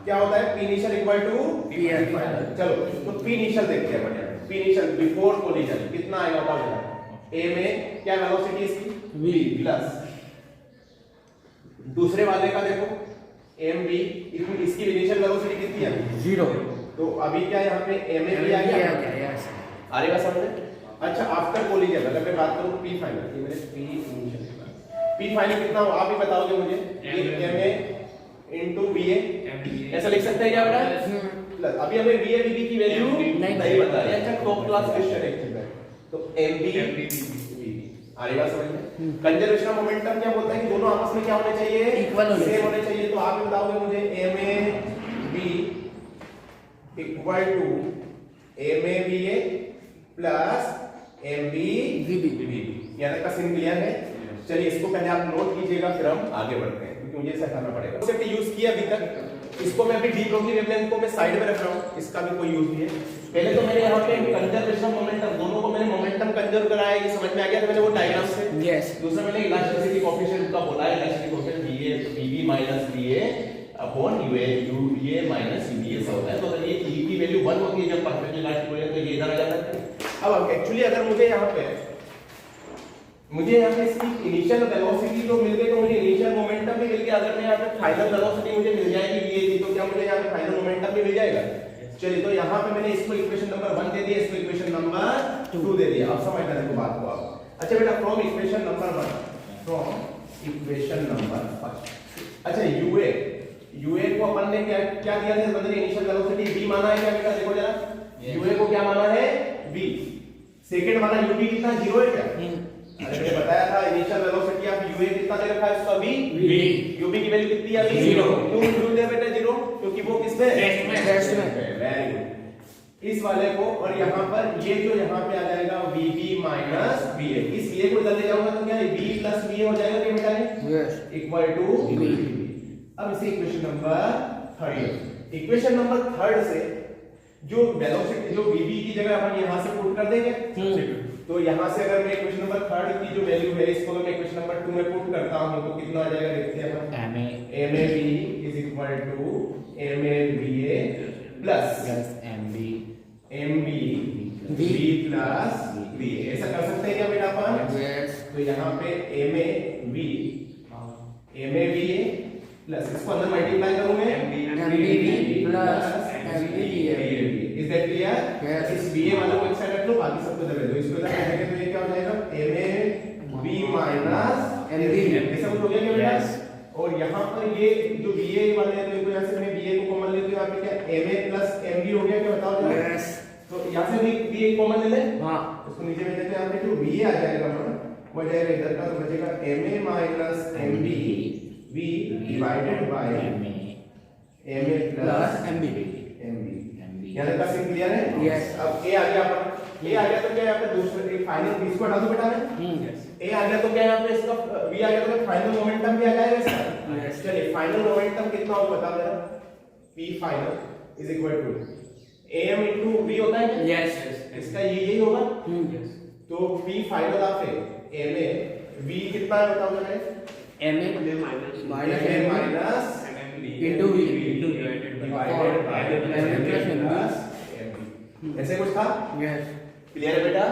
क्या होता है p initial equal to p final. चलो तो p इनिशियल देखते हैं अपन, p इनिशियल बिफोर कोलिजन कितना आएगा बताओ। a में क्या वेलोसिटी इसकी v प्लस दूसरे वाले का देखो mv, इसकी इनिशियल वेलोसिटी कितनी है 0, तो अभी क्या यहाँ पे ma भी आ गया, आ रही बात समझ में? अच्छा आफ्टर कोलिजन अगर मैं बात करूं p फाइनल, ये मेरे p इनिशियल p फाइनल कितना हो आप ही बताओगे मुझे, ये ma into va ऐसा लिख सकते हैं क्या बेटा? प्लस अभी हमें va vb की वैल्यू नहीं पता है, अच्छा टॉप क्लास क्वेश्चन है, तो mv आ रही बात समझ में? कंजर्वेशन ऑफ मोमेंटम क्या बोलता है कि दोनों आपस में क्या होने चाहिए, इक्वल सेम होने चाहिए। तो आप बताओगे मुझे ma b equal to ma va plus mb vb, यहाँ तक का सीन क्लियर है? चलिए इसको पहले आप नोट कीजिएगा, फिर हम आगे बढ़ते हैं क्योंकि मुझे ऐसा करना पड़ेगा। कॉन्सेप्ट यूज किया अभी तक, इसको मैं अभी डी ब्रोगली वेवलेंथ को मैं साइड में रख रहा हूं, इसका भी कोई यूज नहीं है। पहले तो मैंने यहाँ पे कंजर्वेशन मोमेंटम, दोनों को मैंने मोमेंटम कंजर्व कराया, ये समझ में आ गया था मैंने वो डायग्राम से। यस। दूसरा मैंने इलास्टिसिटी कोएफिशिएंट का बोला है, elasticity coefficient vb minus va upon ua minus ub ऐसा होता है। तो अगर ये e की वैल्यू 1 होती है जब परफेक्ट इलास्टिक होता है तो ये इधर आ जाता है। अब एक्चुअली अगर मुझे यहाँ पे इसकी इनिशियल वेलोसिटी तो मिल गई, तो मुझे इनिशियल मोमेंटम भी मिल गया। अगर मैं यहाँ पे फाइनल वेलोसिटी मुझे मिल जाएगी ये थी, तो क्या मुझे यहाँ पे फाइनल मोमेंटम भी मिल जाएगा? चलिए तो यहाँ पे मैंने इसको इक्वेशन नंबर 1 दे दिया, इसको इक्वेशन नंबर 2 दे दिया। अब समझना देखो बात को आप। अच्छा बेटा from equation number 1, from equation number 1, अच्छा यूए को अपन ने क्या क्या दिया था, मतलब इनिशियल वेलोसिटी v माना है क्या बेटा, देखो जरा यूए को क्या माना है v, सेकंड माना यूबी कितना 0 है क्या, अरे मैंने बताया था इनिशियल वेलोसिटी ऑफ यूए कितना दे रखा है उसका v, यूबी की वैल्यू कितनी है 0, क्यों दे बेटा 0, क्योंकि वो किसमें रेस्ट में है, वेरी गुड। इस वाले को और यहाँ पर ये जो यहाँ पे आ जाएगा VB माइनस VA, इस VA को इधर ले जाऊंगा तो क्या है V प्लस VA हो जाएगा क्या बेटा, यस इक्वल टू VB। अब इसे इक्वेशन नंबर 3, इक्वेशन नंबर 3 से जो वेलोसिटी जो VB की जगह अपन यहाँ से पुट कर देंगे, तो यहाँ से अगर मैं इक्वेशन नंबर 3 की जो वैल्यू है इसको मैं इक्वेशन नंबर 2 में पुट करता हूँ तो कितना आ जाएगा देखते हैं अपन, MAV is equal to MAVA plus MB V plus V, ऐसा कर सकते हैं क्या बेटा अपन, तो यहाँ पे MAV प्लस इसको अंदर मल्टीप्लाई करूं मैं MBV plus MBVA, is that clear, इस VA वाले को एक साइड रख लो बाकी सबको इधर ले दो, इसको इधर रखेंगे तो ये क्या हो जाएगा MAV माइनस MB, ऐसा कुछ हो गया क्या बेटा, और यहाँ पर ये जो VA वाले हैं तो इनको यहाँ से मैं VA को कॉमन लेते हैं, यहाँ पे क्या MA प्लस MB हो गया क्या बताओ जरा, तो यहाँ से भी VA कॉमन ले ले, हां इसको नीचे में लेते हैं, यहाँ पे जो VA आ जाएगा ना वो आ जाएगा इधर का, तो बचेगा MA minus MB V divided by MA plus MB, यहाँ तक सिंपल क्लियर है, यस। अब A आ गया अपन, A आ गया तो क्या यहाँ पे दूसरे एक फाइनल इसको हटा दो बेटा मैं, A आ गया तो क्या यहाँ पे इसका V आ गया तो फाइनल मोमेंटम भी आ जाएगा इसका, चलिए फाइनल मोमेंटम कितना होगा बताओ जरा, P final is equal to AM into V होता है क्या, यस इसका यही होगा, तो P final of MA V कितना है बताओ जरा, MA minus into V divided by MA plus MB, ऐसे कुछ था, यस क्लियर है बेटा।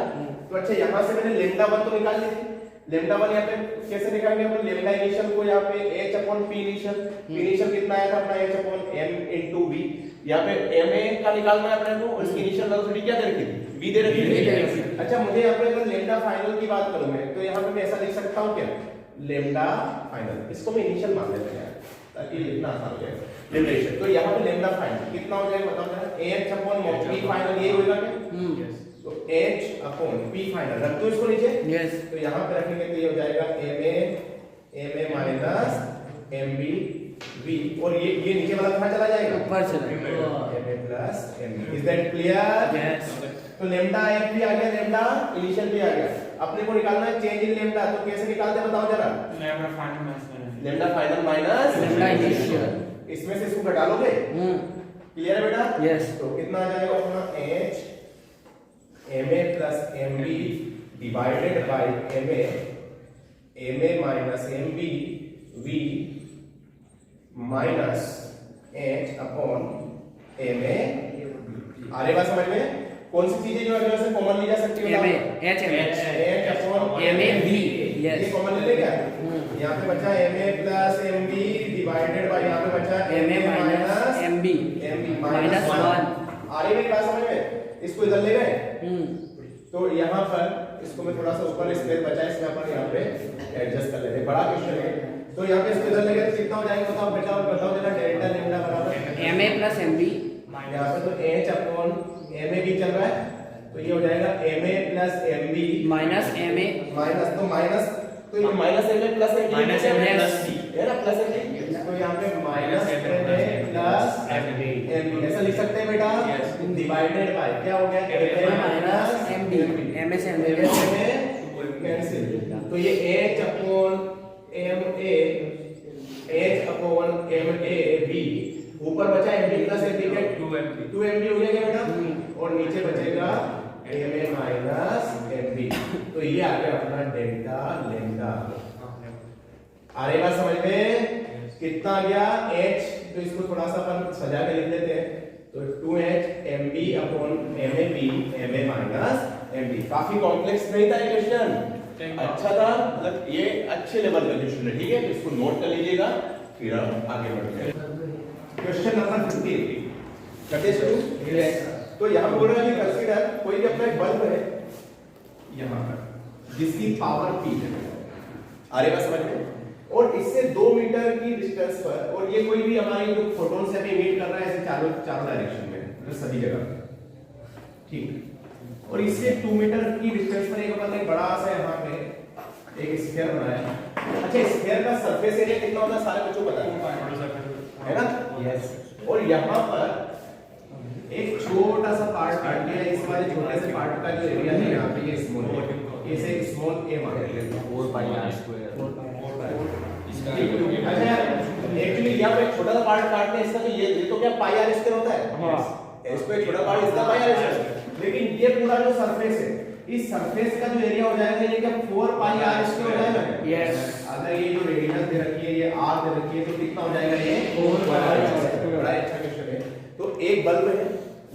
तो अच्छा यहाँ से मैंने लेम्डा 1 तो निकाल ली थी, लेम्डा 1 यहाँ पे कैसे निकालेंगे अपन, लेम्डा इनिशियल को यहाँ पे h अपॉन p इनिशियल कितना आया था अपना h upon m into v, यहाँ पे ma का निकालना है अपने को, और इसकी इनिशियल वेलोसिटी क्या दे रखी थी v दे रखी थी। अच्छा मुझे यहाँ पे अगर लेम्डा फाइनल की बात करूं मैं तो यहाँ पे मैं ऐसा लिख सकता हूँ क्या, लेम्डा फाइनल, इसको मैं इनिशियल मान लेते हैं ताकि लिखना आसान हो जाए, लिमिटेशन, तो यहाँ पे लेम्डा फाइनल कितना हो जाएगा बताओ जरा, h अपॉन p फाइनल ये होगा क्या, तो h अपॉन p फाइनल रख दो इसको नीचे, यस तो यहाँ पे रखेंगे तो ये हो जाएगा ma माइनस mb v, और ये नीचे वाला कहाँ चला जाएगा, ऊपर चला जाएगा, ma plus mb, is that clear, yes. तो लेम्डा f भी आ गया, लेम्डा इनिशियल भी आ गया, अपने को निकालना है चेंज इन लेम्डा, तो कैसे निकालते हैं बताओ जरा, lambda final minus lambda initial, इसमें से इसको घटा लोगे, क्लियर है बेटा, यस। तो कितना आ जाएगा अपना h ma plus mb divided by ma minus mb v minus h upon ma, आ रही बात समझ में, कौन सी चीजें जो है से कॉमन ली जा सकती है, h upon ma v, yes ये कॉमन ले ले क्या, यहाँ पे बचा ma plus mb divided by यहाँ पे बचा ma माइनस mb माइनस 1, आ रही मेरी बात समझ में, इसको इधर ले गए, तो यहाँ पर इसको मैं थोड़ा सा ऊपर स्पेस बचा है इसमें अपन यहाँ पे एडजस्ट कर लेते हैं, बड़ा क्वेश्चन है, तो यहाँ पे इसको इधर ले गए तो कितना हो जाएगा बताओ बेटा, बताओ जरा, डेल्टा लेम्डा बराबर ma प्लस mb, यहाँ पे तो h अपॉन ma भी चल रहा है, तो ये हो जाएगा ma plus mb minus ma minus, तो माइनस तो ये minus ma plus minus ma है ना, प्लस ma, तो यहाँ पे माइनस ma प्लस mb ऐसा लिख सकते हैं बेटा, डिवाइडेड बाय क्या हो गया ma माइनस mb, ma से mb कैंसिल, तो ये h अपॉन ma v, ऊपर बचा mb प्लस mb का 2mb हो गया बेटा, और नीचे बचेगा ma माइनस mb, तो ये आ गया अपना डेल्टा लेम्डा, आ रही बात समझ में, कितना आ गया h, तो इसको थोड़ा सा अपन सजा के लिख लेते हैं, तो 2h mb upon ma minus mb, काफी कॉम्प्लेक्स नहीं था ये क्वेश्चन, अच्छा था, मतलब ये अच्छे लेवल का क्वेश्चन है, ठीक है, तो इसको नोट कर लीजिएगा, फिर हम आगे बढ़ते हैं। क्वेश्चन नंबर 15 करते शुरू, यस। तो यहाँ बोल रहा है कि कंसीडर कोई भी अपना एक बल्ब है यहाँ पर, जिसकी पावर p है। आ रही बात समझ में? और इससे 2 मीटर की डिस्टेंस पर, और ये कोई भी हमारी जो फोटोन से हमें इमिट कर रहा है ऐसे चारों डायरेक्शन में, मतलब सभी जगह, ठीक। और इससे 2 मीटर की डिस्टेंस पर एक अपन ने बड़ा सा यहाँ पे एक स्फीयर बनाया। अच्छा, स्फीयर का सरफेस एरिया कितना होता है सारे बच्चों को पता है ना? यस। और यहाँ पर एक छोटा सा पार्ट काट लिया, इस वाले छोटे से पार्ट का जो एरिया है यहाँ पे ये स्मॉल है, इसे स्मॉल a मान लेते हैं। 4πr²। अच्छा, एक्चुअली यहाँ पे एक छोटा सा पार्ट काटते हैं इसका, तो ये तो क्या पाई आर स्क्वायर होता है? हाँ। इसको एक छोटा पार्ट इसका पाई आर स्क्वायर, लेकिन ये पूरा जो सरफेस है, इस सरफेस का जो एरिया हो जाएगा ये क्या 4 पाई आर स्क्वायर हो जाएगा? यस। अगर ये जो रेडियस दे रखी है, ये r दे रखी है, तो कितना हो जाएगा ये 4 पाई आर स्क्वायर। बड़ा अच्छा क्वेश्चन है। तो एक बल्ब है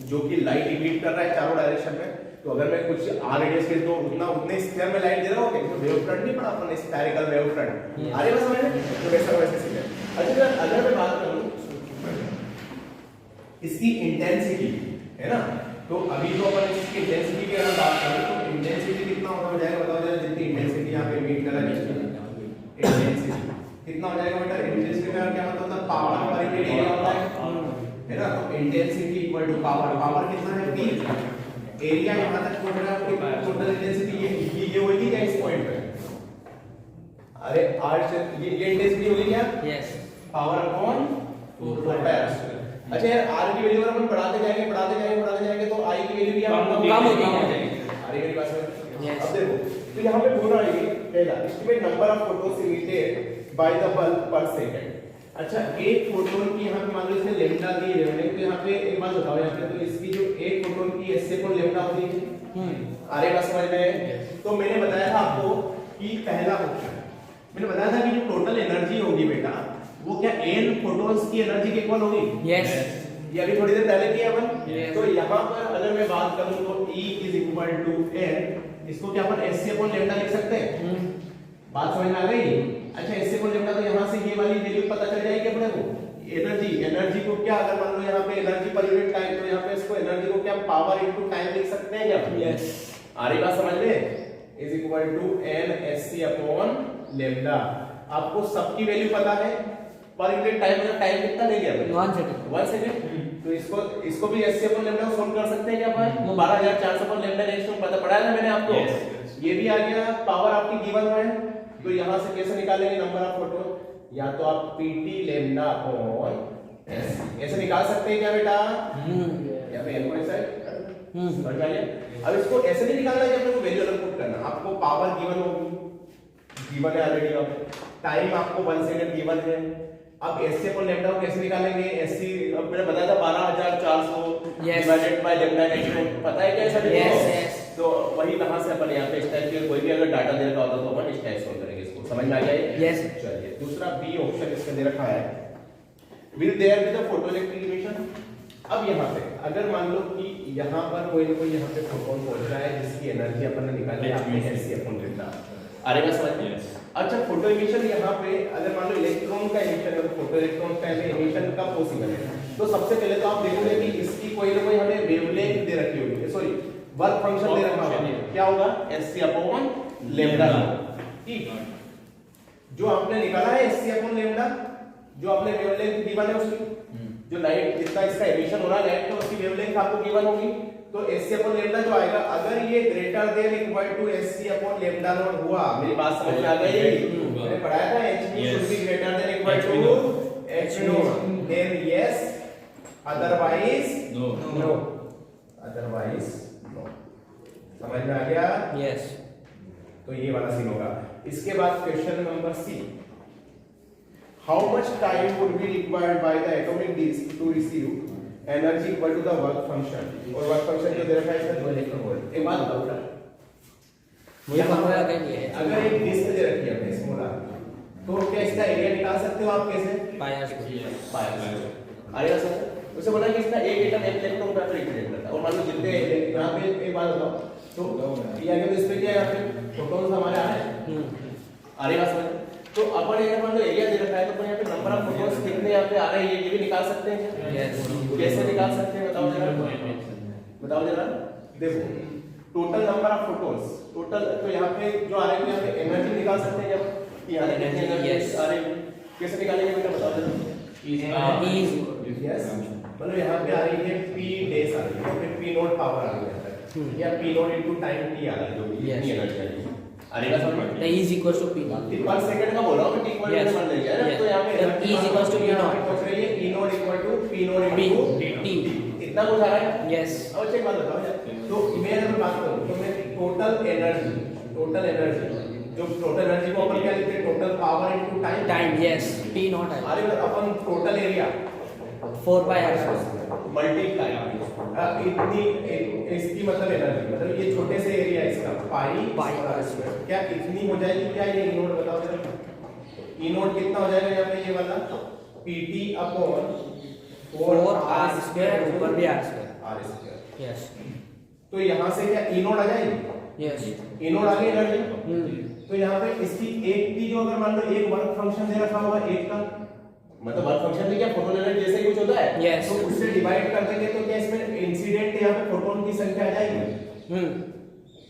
जो कि लाइट इमिट कर रहा है चारों डायरेक्शन में, तो अगर मैं कुछ r रेडियस के तो उतने स्क्वायर में लाइट दे रहा हूं, तो वेव फ्रंट नहीं पड़ा अपन, स्फेरिकल वेव फ्रंट। आ रही बात समझ में? तो वैसा वैसे सीधा। अच्छा, अगर मैं बात करूं इसकी इंटेंसिटी, है ना, तो अभी तो अपन इसकी इंटेंसिटी की अगर बात करें तो इंटेंसिटी कितना हो जाएगा बताओ जरा, जितनी इंटेंसिटी यहां पे इमिट कर रहा है, इंटेंसिटी कितना हो जाएगा बेटा? इंटेंसिटी का क्या मतलब होता है? पावर पर यूनिट एरिया होता है ना? तो intensity equal to power, power कितना है? p। एरिया यहां तक पहुंच रहा है, टोटल इंटेंसिटी ये होगी क्या इस पॉइंट पे? अरे r से ये इंटेंसिटी होगी क्या? यस। Power upon 4πr²। अच्छा यार, r की वैल्यू अगर अपन बढ़ाते जाएंगे तो i की वैल्यू भी कम होती जाएगी। आ रही मेरी बात समझ? Yes. अब देखो, तो यहाँ पे बोल रहा है ये पहला estimate number of photos emitted by the bulb पर सेकंड। अच्छा, एक फोटोन की यहाँ पे मान लो इसने लैम्डा दी है, तो यहाँ पे एक बात बताओ, यहाँ पे तो इसकी जो एक फोटोन की एसए पर लैम्डा होती है। आ रही बात समझ में? तो मैंने बताया था आपको कि पहला ऑप्शन, मैंने बताया था कि जो टोटल एनर्जी होगी बेटा, वो क्या n फोटॉन्स की एनर्जी के इक्वल होगी? यस। ये अभी थोड़ी देर पहले किया अपन। Yes. तो यहाँ पर अगर मैं बात करूं तो E is equal to n, इसको क्या अपन s से अपॉन लैम्डा लिख सकते हैं? बात समझ में आ गई? अच्छा, s से अपॉन लैम्डा, तो यहाँ से ये वाली वैल्यू पता चल जाएगी अपने को। एनर्जी को क्या, अगर मान लो यहाँ पे एनर्जी पर यूनिट टाइम, तो यहाँ पे इसको एनर्जी को क्या पावर इनटू टाइम लिख सकते हैं क्या? यस। आ रही बात समझ में? Is equal to n sc upon lambda. आपको सबकी वैल्यू पता है, पर यूनिट टाइम मतलब टाइम कितना ले लिया? 1 सेकंड। तो इसको भी एससी अपॉन लैम्डा को सॉल्व कर सकते हैं क्या अपन? 12400 अपॉन लैम्डा रेशियो पता पढ़ाया था मैंने आपको। ये भी आ गया, पावर आपकी गिवन है, तो यहां से कैसे निकालेंगे नंबर ऑफ फोटोन? या तो आप पीटी लैम्डा अपॉन एससी ऐसे निकाल सकते हैं क्या बेटा? या फिर एनको ऐसे समझ में आया? अब इसको ऐसे नहीं निकालना है, अपने को वैल्यू अलग पुट करना। आपको पावर गिवन होगी, गिवन है ऑलरेडी, अब टाइम आपको 1 सेकंड गिवन है। अब एससी अपॉन लैम्डा को कैसे निकालेंगे? एससी अब मैंने बताया था 12400 डिवाइडेड बाय लैम्डा रेशियो, पता है क्या ऐसा? यस। तो वही कहां से अपन यहां पे इस टाइप के कोई भी अगर डाटा दे रखा होता तो अपन इस टाइप सॉल्व करेंगे इसको। समझ में आ गया? यस। चलिए, दूसरा बी ऑप्शन इसमें दे रखा है, will there be the photoelectric emission. अब यहाँ पे अगर मान लो कि यहाँ पर कोई ना कोई यहाँ पे फोटोन पहुंच रहा है जिसकी एनर्जी अपन ने निकाली है आपने एससी अपॉन लैम्डा। अरे बस समझ में? अच्छा, फोटो इमिशन यहाँ पे अगर मान लो इलेक्ट्रॉन का इमिशन है, तो फोटो इलेक्ट्रॉन का इमिशन कब पॉसिबल है? तो सबसे पहले तो आप देखोगे कि इसकी कोई ना कोई हमें वेवलेंथ दे रखी होगी, सॉरी वर्क फंक्शन दे रखा होगा, क्या होगा? SC upon lambda. ठीक, जो आपने निकाला है एससी अपॉन लैम्डा, जो आपने वेवलेंथ गिवन है उसकी, जो लाइट जिसका इसका एमिशन हो रहा है लाइट, तो उसकी वेवलेंथ आपको गिवन होगी। तो एससी अपॉन लैम्डा जो आएगा, अगर ये greater than equal to SC upon lambda not हुआ, मेरी बात समझ में आ गई? मैंने पढ़ाया था hν should be greater than equal to hν, then yes, otherwise no, otherwise no. समझ में आ गया? यस। तो ये वाला सीन होगा। इसके बाद question number C, how much time would be required by the atomic disc to receive energy equal to the work function? और वर्क फंक्शन जो दे रखा है इसका 2 इलेक्ट्रॉन वोल्ट। एक बात बताओ, मुझे फॉर्मूला कहीं है। अगर एक डिस्क दे रखी है अपने स्मॉल आर, तो क्या इसका एरिया निकाल सकते हो आप कैसे? पाई आर स्क्वायर। अरे सर, उसे बोला कि इसका एक एटम एक इलेक्ट्रॉन का रिप्रेजेंट करता है, और मान लो जितने यहां पे एक बात बताओ, तो ये आगे इस पे क्या है, यहाँ पे फोटॉन्स हमारे आ रहे हैं। अरे सर, तो अपन अगर मान लो एरिया दे रखा है, तो अपन यहाँ पे नंबर ऑफ फोटॉन्स कितने यहाँ पे आ रहे हैं ये भी निकाल सकते हैं क्या? यस। कैसे निकाल सकते हैं बताओ जरा, बताओ जरा। देखो, total number of photons, total, तो यहाँ पे जो आ रहे हैं, यहाँ पे एनर्जी निकाल सकते हैं जब यहाँ Energy, एनर्जी yes. आ रही है, कैसे निकालेंगे बेटा बताओ जरा। यस, मतलब यहाँ पे आ रही है P डेज आ रही है, फिर P नोट पावर आ रही है, या P note into time T आ रहा है, जो भी Yes. इतनी एनर्जी आ रही है। आ रही है समझ में? The E is equals to P naught. पर सेकंड का बोल रहा हूँ मैं, इक्वल Yes. में मान लीजिए ना, Yes. तो यहाँ पे Then E is equals to P naught. पहुंच रही है E naught equal to P naught P into T. इतना कुछ आ रहा है। Yes. अब एक बात बताओ यार, तो मैं अगर बात करूं तो मैं टोटल एनर्जी जो टोटल एनर्जी को अपन क्या लिखते हैं, total power into time. Time, yes. P naught है. अरे अपन total area 4 by r square. Multiply इतनी इसकी मतलब एनर्जी, मतलब ये छोटे से एरिया इसका पाई r square. क्या इतनी हो जाएगी क्या, ये ई नोट बताओ जरा, ई नोट कितना हो जाएगा यहाँ पे, ये वाला PT अपॉन 4 r square ऊपर भी r square. r square. Yes. तो यहाँ से क्या ई नोट आ जाएगी, Yes. ई नोट आ गई एनर्जी। तो यहाँ पे इसकी एक की जो अगर मान लो एक वर्क फंक्शन दे रखा होगा एक का, मतलब वर्क फंक्शन में क्या फोटोन एनर्जी जैसे ही कुछ होता है, Yes. तो उससे डिवाइड कर देंगे तो क्या इसमें इंसिडेंट यहाँ पे फोटोन की संख्या आ जाएगी।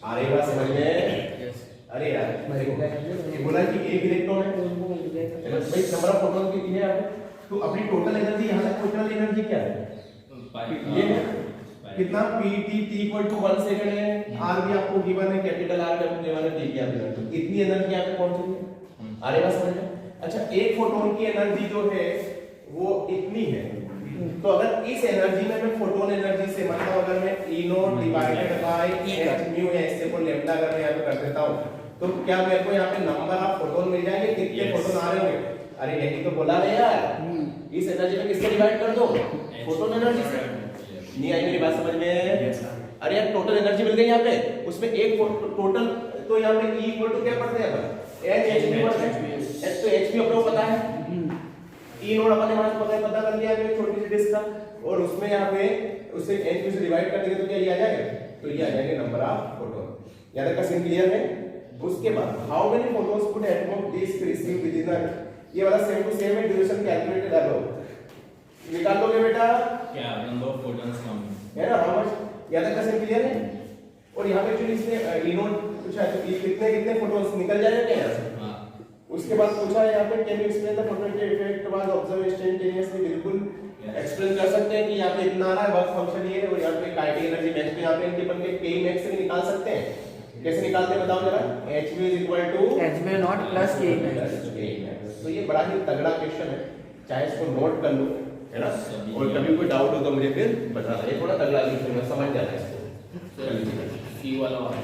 आ रही बात समझ में? अरे यार ये बोला कि एक इलेक्ट्रॉन है, भाई नंबर ऑफ फोटोन कितनी है यहाँ पे, तो अपनी टोटल एनर्जी यहाँ तक टोटल एनर्जी क्या है, ये है कितना PT T equal to 1 second है, R भी आपको गिवन है, कैपिटल R कैपिटल गिवन है, T की आपको गिवन है, इतनी एनर्जी यहाँ पे पहुंच रही है। आ रही बात समझ में? अच्छा, एक फोटोन की एनर्जी जो है वो इतनी है, तो अगर इस एनर्जी में मैं फोटोन एनर्जी से मतलब अगर मैं E not divided by h mu या इससे को लैम्डा अगर मैं यहाँ पे कर देता हूँ, तो क्या मेरे को यहाँ पे नंबर ऑफ फोटोन मिल जाएंगे, कितने फोटोन आ रहे होंगे। अरे यही तो बोला है यार, इस एनर्जी में किससे डिवाइड कर दो, फोटोन एनर्जी से। नहीं आई मेरी बात समझ में? अरे यार टोटल एनर्जी मिल गई यहाँ पे, उसमें एक टोटल, तो यहाँ पे E इक्वल टू क्या पढ़ते हैं अपन, h h पढ़ते हैं, h तो h भी अपने को पता है, E नोट अपन ने वहां से पता कर लिया है छोटी सी डिस्क का, और उसमें यहाँ पे उसे h से डिवाइड कर देंगे तो क्या ये आ जाएगा, तो ये आ जाएंगे नंबर ऑफ फोटोन। यहाँ तक का सीन क्लियर है? उसके बाद how many photons could atom of disc receive within the, ये वाला सेम टू सेम है, ड्यूरेशन कैलकुलेटेड है, लो निकाल लोगे बेटा क्या नंबर ऑफ फोटॉन्स कम है ना, हाउ मच, यहाँ तक का सीन क्लियर है? और यहाँ पे एक्चुअली इसने E नोट पूछा है, तो ये कितने फोटोन्स निकल जाएंगे क्या यहाँ से। हां, उसके बाद पूछा है यहाँ पे can you explain the photon effect was observe instantaneously, बिल्कुल एक्सप्लेन कर सकते हैं कि यहाँ पे इतना आ रहा है वर्क फंक्शन ये, और यहाँ पे काइनेटिक एनर्जी मैक्स, तो यहाँ पे इनके अपन के k मैक्स से भी निकाल सकते हैं। कैसे निकालते हैं बताओ जरा, h v h v naught plus k max. तो ये बड़ा ही तगड़ा क्वेश्चन है, चाहे इसको नोट कर लो, है ना, और कभी कोई डाउट हो तो मुझे फिर बताना, ये थोड़ा तगड़ा क्वेश्चन है, समझ जाना है इसको। सी वाला